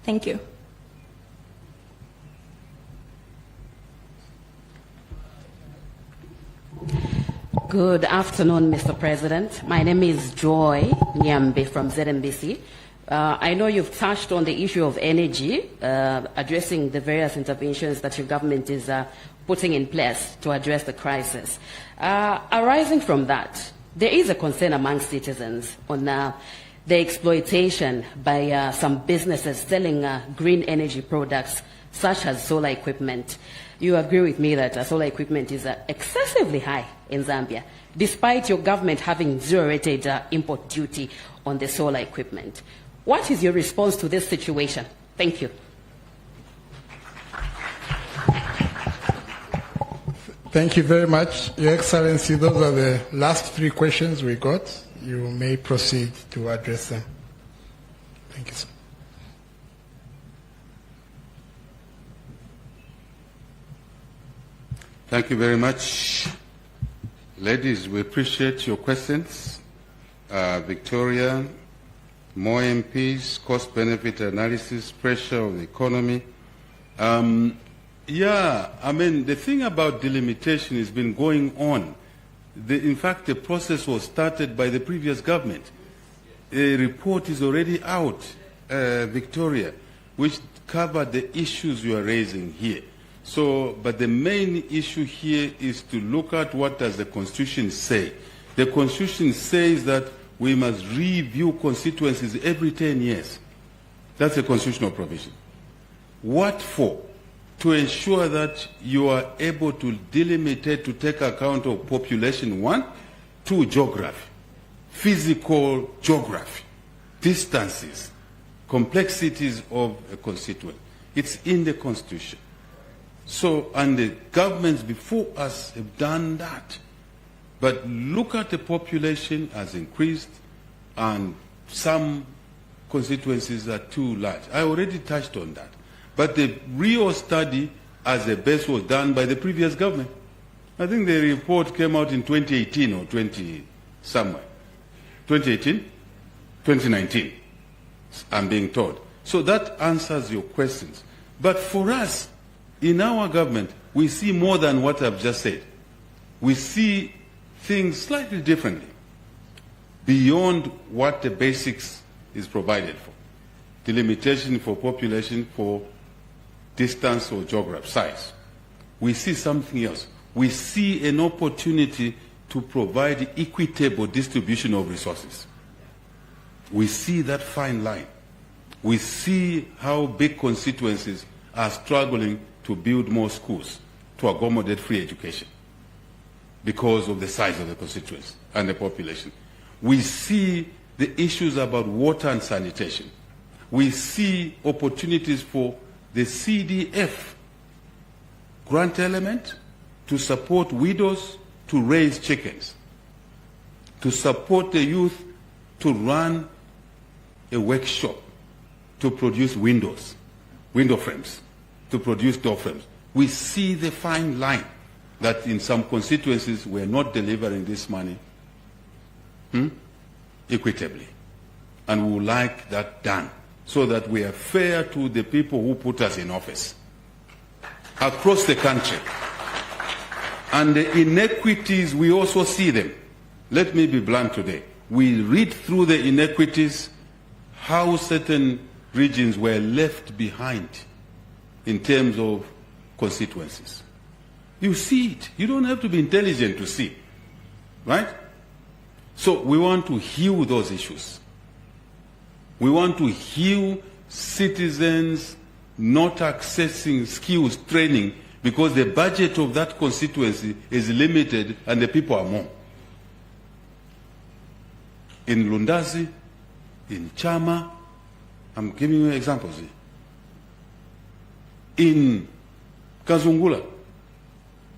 Thank you. Good afternoon, Mr. President. My name is Joy Nyambe from ZNBC. I know you've touched on the issue of energy, addressing the various interventions that your government is putting in place to address the crisis. Arising from that, there is a concern among citizens on the exploitation by some businesses selling green energy products such as solar equipment. You agree with me that solar equipment is excessively high in Zambia, despite your government having zero-rated import duty on the solar equipment. What is your response to this situation? Thank you. Thank you very much, Your Excellency. Those are the last 3 questions we got. You may proceed to address them. Thank you, sir. Thank you very much. Ladies, we appreciate your questions. Victoria, more MPs, cost-benefit analysis, pressure of the economy. Yeah, I mean, the thing about delimitation has been going on. In fact, the process was started by the previous government. A report is already out, Victoria, which covered the issues you are raising here. So, but the main issue here is to look at what does the Constitution say. The Constitution says that we must review constituencies every 10 years. That's a constitutional provision. What for? To ensure that you are able to delimitate, to take account of population, 1, 2, geography, physical geography, distances, complexities of a constituent. It's in the Constitution. So, and the governments before us have done that. But look at the population has increased, and some constituencies are too large. I already touched on that. But the real study as the best was done by the previous government. I think the report came out in 2018 or 2019, I'm being told. So that answers your questions. But for us, in our government, we see more than what I've just said. We see things slightly differently, beyond what the basics is provided for. The limitation for population, for distance or geography, size. We see something else. We see an opportunity to provide equitable distribution of resources. We see that fine line. We see how big constituencies are struggling to build more schools to accommodate free education because of the size of the constituency and the population. We see the issues about water and sanitation. We see opportunities for the CDF grant element to support widows to raise chickens, to support the youth to run a workshop to produce window frames, to produce door frames. We see the fine line that in some constituencies we're not delivering this money equitably. And we would like that done so that we are fair to the people who put us in office across the country. And the inequities, we also see them. Let me be blunt today. We read through the inequities, how certain regions were left behind in terms of constituencies. You see it. You don't have to be intelligent to see, right? So we want to heal those issues. We want to heal citizens not accessing skills training because the budget of that constituency is limited and the people are more. In Lundazi, in Chama, I'm giving you examples here. In Kazungula,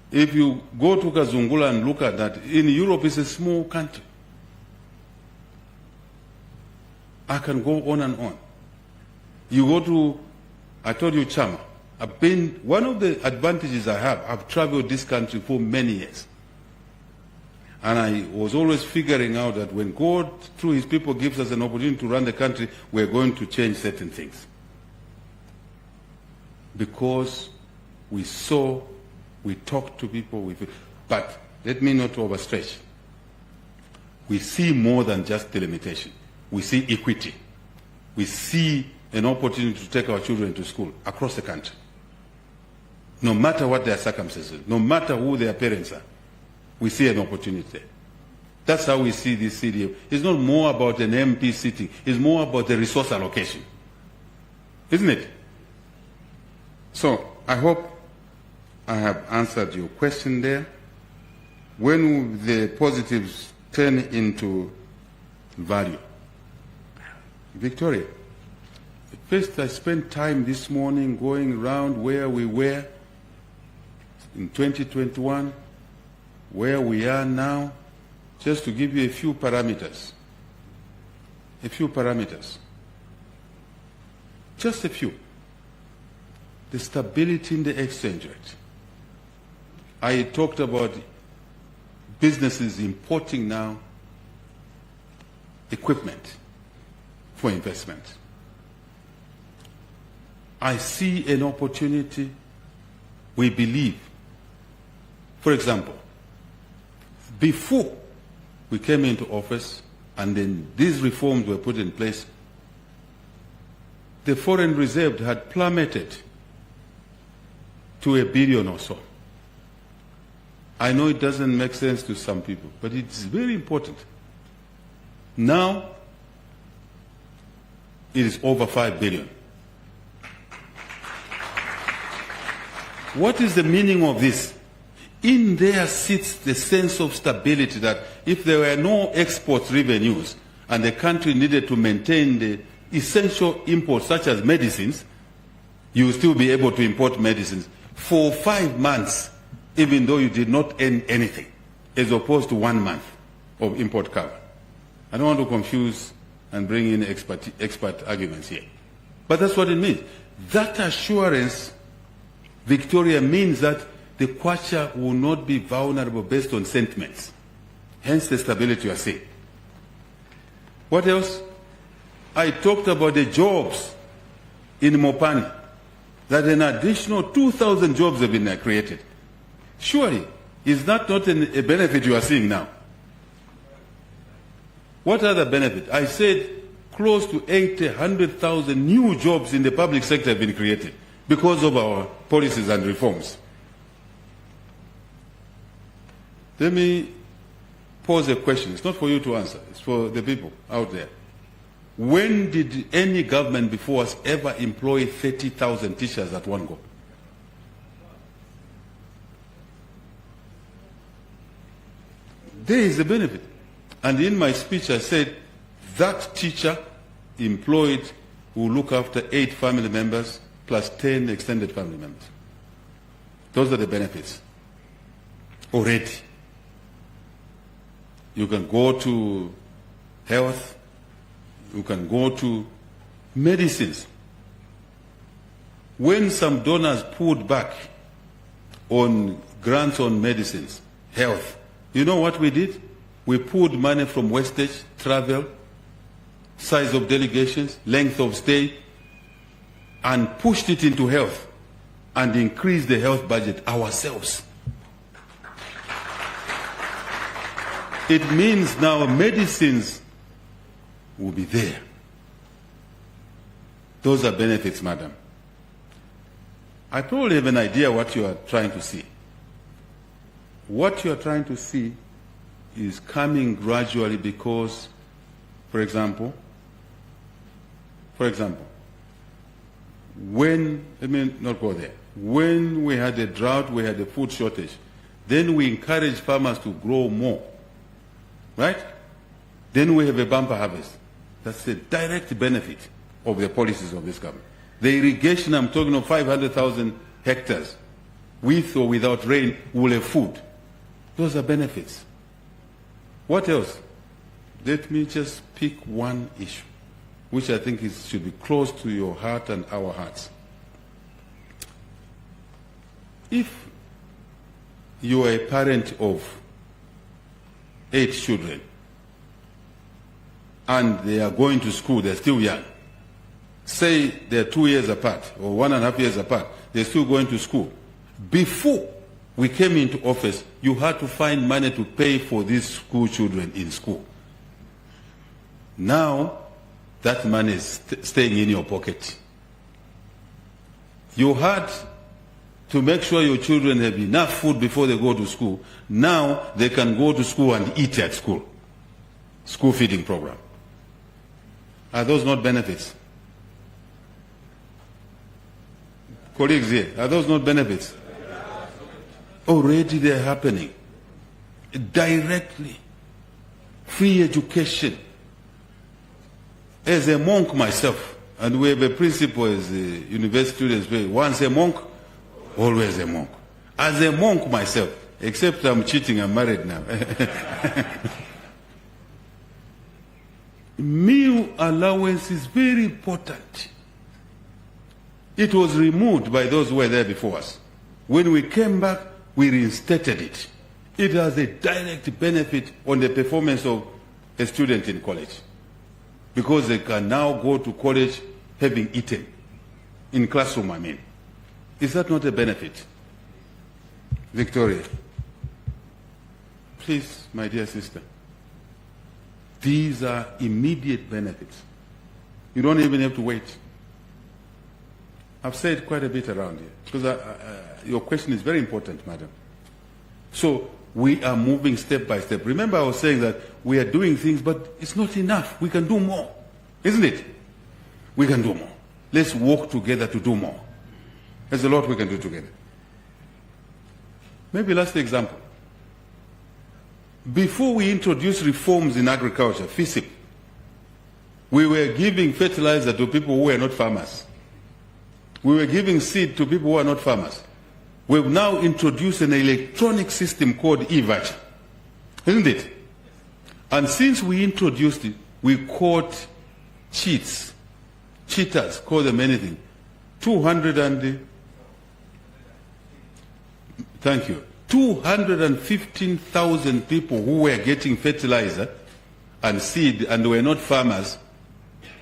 if you go to Kazungula and look at that, in Europe it's a small country. I can go on and on. You go to, I told you Chama. One of the advantages I have, I've traveled this country for many years. And I was always figuring out that when God, through his people, gives us an opportunity to run the country, we're going to change certain things. Because we saw, we talked to people, but let me not overstretch. We see more than just delimitation. We see equity. We see an opportunity to take our children to school across the country. No matter what their circumstances, no matter who their parents are, we see an opportunity there. That's how we see this CDF. It's not more about an MP sitting. It's more about the resource allocation. Isn't it? So I hope I have answered your question there. When will the positives turn into value? Victoria, first I spent time this morning going around where we were in 2021, where we are now, just to give you a few parameters. A few parameters. Just a few. The stability in the exchange rate. I talked about businesses importing now equipment for investment. I see an opportunity, we believe. For example, before we came into office and then these reforms were put in place, the foreign reserve had plummeted to $1 billion or so. I know it doesn't make sense to some people, but it's very important. Now, it is over $5 billion. What is the meaning of this? In there sits the sense of stability that if there were no export revenues and the country needed to maintain the essential imports such as medicines, you will still be able to import medicines for 5 months, even though you did not earn anything, as opposed to 1 month of import cover. I don't want to confuse and bring in expert arguments here. But that's what it means. That assurance, Victoria, means that the Kwacha will not be vulnerable based on sentiments. Hence the stability you are seeing. What else? I talked about the jobs in Mopani, that an additional 2,000 jobs have been created. Surely, is that not a benefit you are seeing now? What other benefit? I said close to 100,000 new jobs in the public sector have been created because of our policies and reforms. Let me pose a question. It's not for you to answer. It's for the people out there. When did any government before us ever employ 30,000 teachers at one go? There is a benefit. And in my speech I said that teacher employed will look after 8 family members plus 10 extended family members. Those are the benefits. Already. You can go to health, you can go to medicines. When some donors pulled back on grants on medicines, health, you know what we did? We pulled money from wastage, travel, size of delegations, length of stay, and pushed it into health and increased the health budget ourselves. It means now medicines will be there. Those are benefits, madam. I probably have an idea what you are trying to see. What you are trying to see is coming gradually because, for example, when, let me not go there, when we had a drought, we had a food shortage, then we encouraged farmers to grow more, right? Then we have a bumper harvest. That's the direct benefit of the policies of this government. The irrigation, I'm talking of 500,000 hectares, with or without rain, will have food. Those are benefits. What else? Let me just pick one issue, which I think should be close to your heart and our hearts. If you are a parent of 8 children and they are going to school, they're still young, say they're 2 years apart or 1.5 years apart, they're still going to school. Before we came into office, you had to find money to pay for these school children in school. Now, that money is staying in your pocket. You had to make sure your children have enough food before they go to school. Now, they can go to school and eat at school. School feeding program. Are those not benefits? Colleagues here, are those not benefits? Already they're happening. Directly. Free education. As a monk myself, and we have a principle as university students, once a monk, always a monk. As a monk myself, except I'm cheating, I'm married now. Meal allowance is very important. It was removed by those who were there before us. When we came back, we reinstated it. It has a direct benefit on the performance of a student in college, because they can now go to college having eaten, in classroom, I mean. Is that not a benefit? Victoria, please, my dear sister, these are immediate benefits. You don't even have to wait. I've said quite a bit around here, because your question is very important, madam. So we are moving step by step. Remember, I was saying that we are doing things, but it's not enough. We can do more, isn't it? We can do more. Let's work together to do more. There's a lot we can do together. Maybe last example. Before we introduced reforms in agriculture, FISIP, we were giving fertilizer to people who were not farmers. We were giving seed to people who are not farmers. We've now introduced an electronic system called e-voucher, isn't it? And since we introduced it, we caught cheaters, call them anything. 215,000 people who were getting fertilizer and seed and were not farmers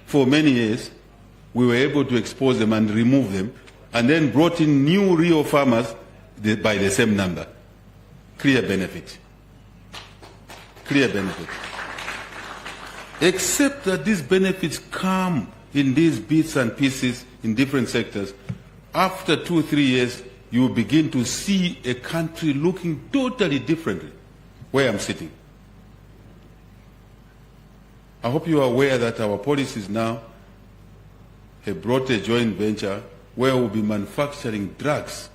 for many years, we were able to expose them and remove them, and then brought in new real farmers by the same number. Clear benefit. Clear benefit. Except that these benefits come in these bits and pieces in different sectors. After 2-3 years, you will begin to see a country looking totally differently where I'm sitting. I hope you are aware that our policies now have brought a joint venture where we'll be manufacturing drugs.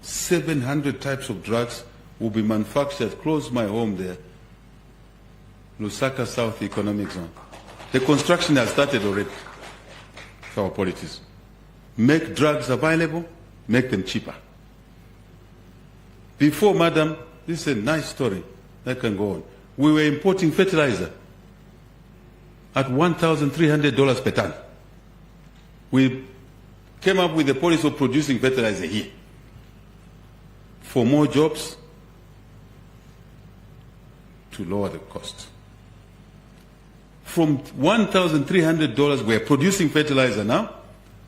700 types of drugs will be manufactured close to my home there, Lusaka South Economic Zone. The construction has started already for our policies. Make drugs available, make them cheaper. Before, madam, this is a nice story that can go on. We were importing fertilizer at $1,300 per ton. We came up with the policy of producing fertilizer here for more jobs to lower the cost. From $1,300, we are producing fertilizer now.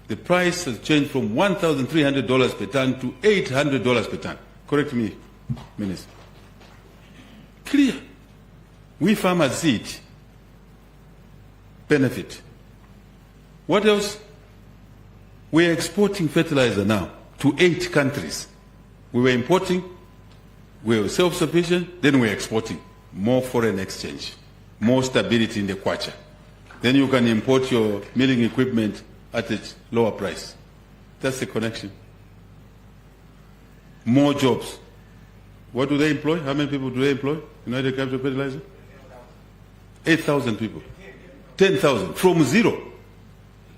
The price has changed from $1,300 per ton to $800 per ton. Correct me, Minister. Clear. We farmers see it. Benefit. What else? We are exporting fertilizer now to 8 countries. We were importing, we were self-sufficient, then we are exporting. More foreign exchange, more stability in the kwacha. Then you can import your milling equipment at a lower price. That's the connection. More jobs. What do they employ? How many people do they employ? United Capital Fertilizer? 8,000 people. 10,000. From 0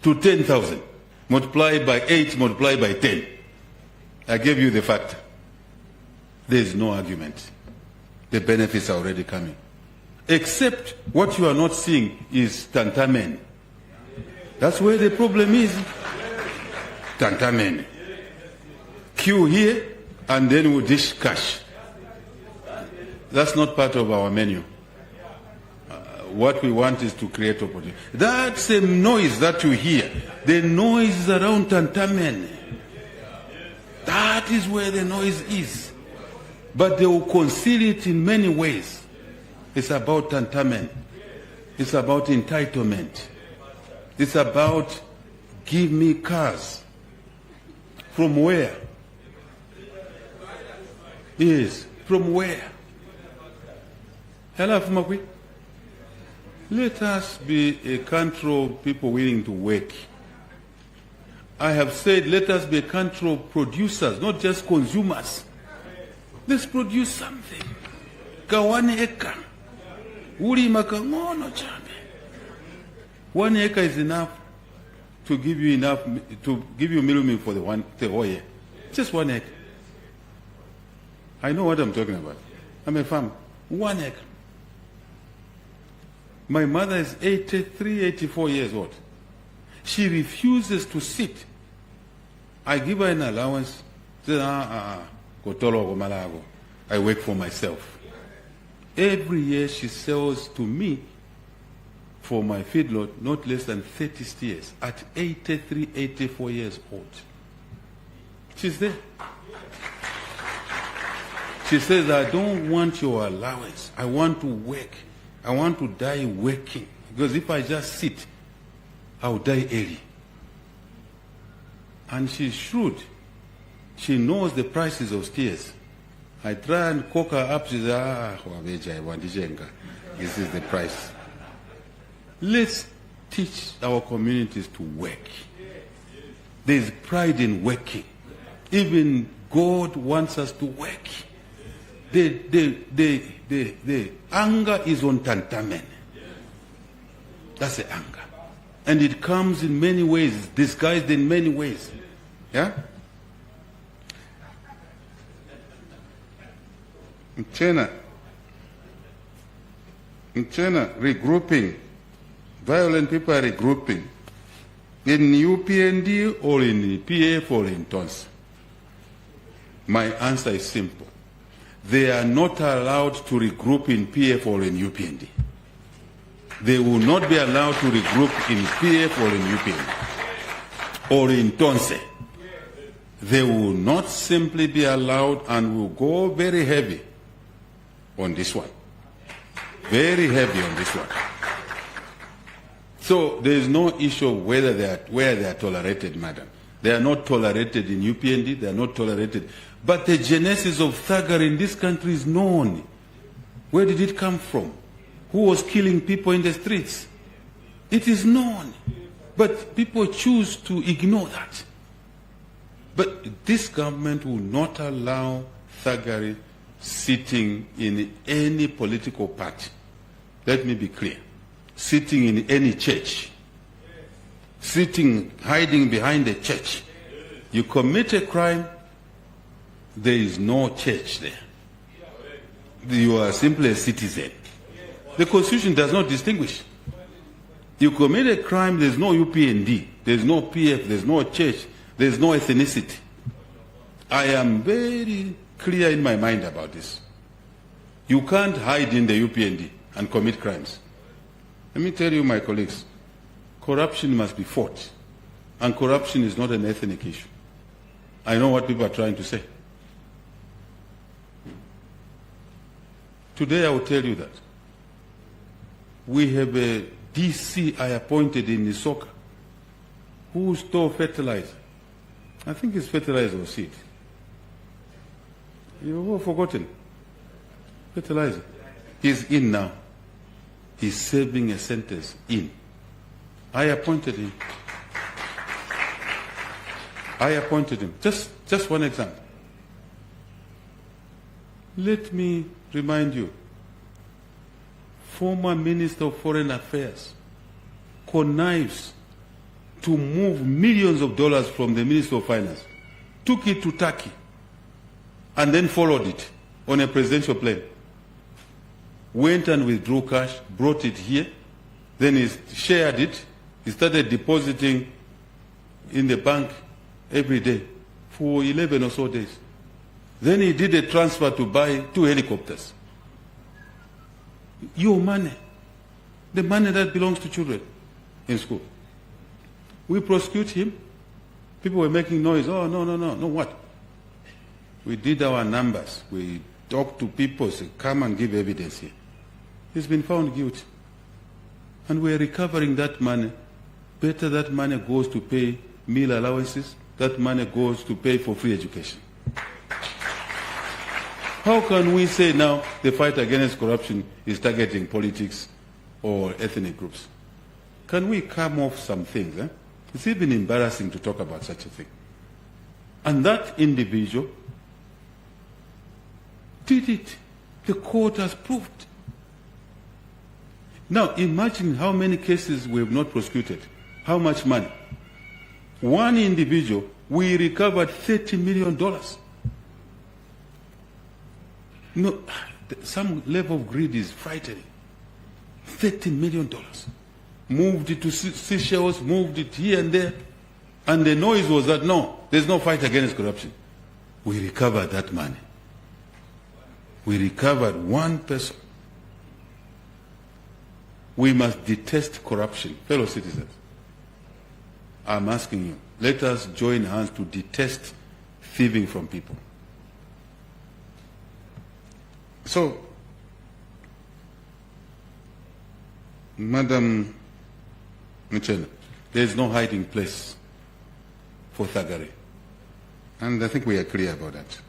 to 10,000. Multiplied by 8, multiplied by 10. I gave you the factor. There is no argument. The benefits are already coming. Except what you are not seeing is tantamen. That's where the problem is. Tantamen. Queue here, and then we'll dish cash. That's not part of our menu. What we want is to create opportunity. That's the noise that you hear. The noise is around tantamen. That is where the noise is. But they will conceal it in many ways. It's about tantamen. It's about entitlement. It's about give me cars. From where? Yes, from where? Hello, Fumakwi. Let us be a country of people willing to work. I have said let us be a country of producers, not just consumers. Let's produce something. Ka 1 acre. Ulima ka ngono chambe. 1 acre is enough to give you milling for the whole year. Just 1 acre. I know what I'm talking about. I'm a farmer. 1 acre. My mother is 83, 84 years old. She refuses to sit. I give her an allowance. She says, I work for myself. Every year she sells to me for my feedlot not less than 30 steers at 83, 84 years old. She's there. She says, I don't want your allowance. I want to work. I want to die working. Because if I just sit, I'll die early. And she's shrewd. She knows the prices of steers. I try and cook her up. She says, this is the price. Let's teach our communities to work. There is pride in working. Even God wants us to work. The anger is on tantamen. That's the anger. And it comes in many ways, disguised in many ways. Yeah? China, regrouping. Violent people are regrouping in UPND or in PF or in TONS. My answer is simple. They are not allowed to regroup in PF or in UPND. They will not be allowed to regroup in PF or in UPND or in TONSE. They will not simply be allowed, and will go very heavy on this one. Very heavy on this one. So there is no issue of where they are tolerated, madam. They are not tolerated in UPND, they are not tolerated. But the genesis of thuggery in this country is known. Where did it come from? Who was killing people in the streets? It is known. But people choose to ignore that. But this government will not allow thuggery sitting in any political party. Let me be clear. Sitting in any church. Sitting, hiding behind a church. You commit a crime, there is no church there. You are simply a citizen. The Constitution does not distinguish. You commit a crime, there's no UPND, there's no PF, there's no church, there's no ethnicity. I am very clear in my mind about this. You can't hide in the UPND and commit crimes. Let me tell you, my colleagues, corruption must be fought. And corruption is not an ethnic issue. I know what people are trying to say. Today I will tell you that. We have a DC I appointed in Nisoka who store fertilizer. I think it's fertilizer or seed. You've all forgotten. Fertilizer. He's in now. He's serving a sentence in. I appointed him. I appointed him. Just one example. Let me remind you. Former Minister of Foreign Affairs connives to move millions of dollars from the Minister of Finance, took it to Turkey, and then followed it on a presidential plane. Went and withdrew cash, brought it here, then he shared it, he started depositing in the bank every day for 11 or so days. Then he did a transfer to buy 2 helicopters. Your money, the money that belongs to children in school. We prosecute him. People were making noise. Oh, no, what? We did our numbers. We talked to people, say, come and give evidence here. He's been found guilty. And we're recovering that money. Better that money goes to pay meal allowances. That money goes to pay for free education. How can we say now the fight against corruption is targeting politics or ethnic groups? Can we come off some things? Eh? It's even embarrassing to talk about such a thing. And that individual did it. The court has proved. Now imagine how many cases we have not prosecuted. How much money? One individual, we recovered $30 million. No, some level of greed is frightening. $30 million. Moved it to Seychelles, moved it here and there. And the noise was that, no, there's no fight against corruption. We recovered that money. We recovered one person. We must detest corruption. Fellow citizens, I'm asking you, let us join hands to detest thieving from people. So, Madam Michelle, there is no hiding place for thuggery. And I think we are clear about that.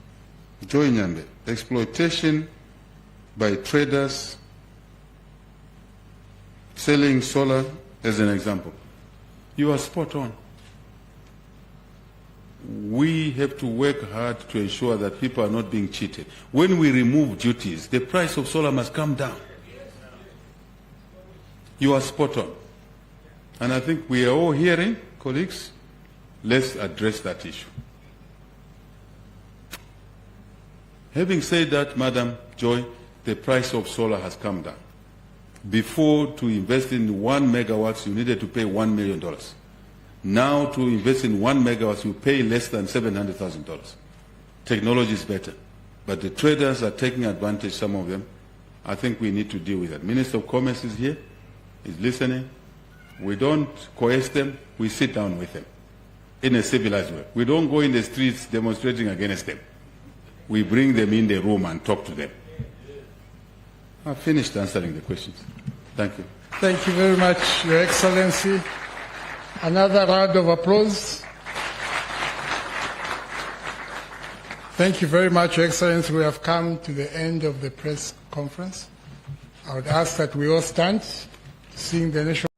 Joy Nyambe, exploitation by traders selling solar as an example. You are spot on. We have to work hard to ensure that people are not being cheated. When we remove duties, the price of solar must come down. You are spot on. And I think we are all hearing, colleagues, let's address that issue. Having said that, Madam Joy, the price of solar has come down. Before, to invest in 1 megawatt, you needed to pay $1 million. Now, to invest in 1 megawatt, you pay less than $700,000. Technology is better. But the traders are taking advantage, some of them. I think we need to deal with that. Minister of Commerce is here, is listening. We don't coerce them, we sit down with them in a civilized way. We don't go in the streets demonstrating against them. We bring them in the room and talk to them. I've finished answering the questions. Thank you. Thank you very much, Your Excellency. Another round of applause. Thank you very much, Your Excellency. We have come to the end of the press conference. I would ask that we all stand, seeing the national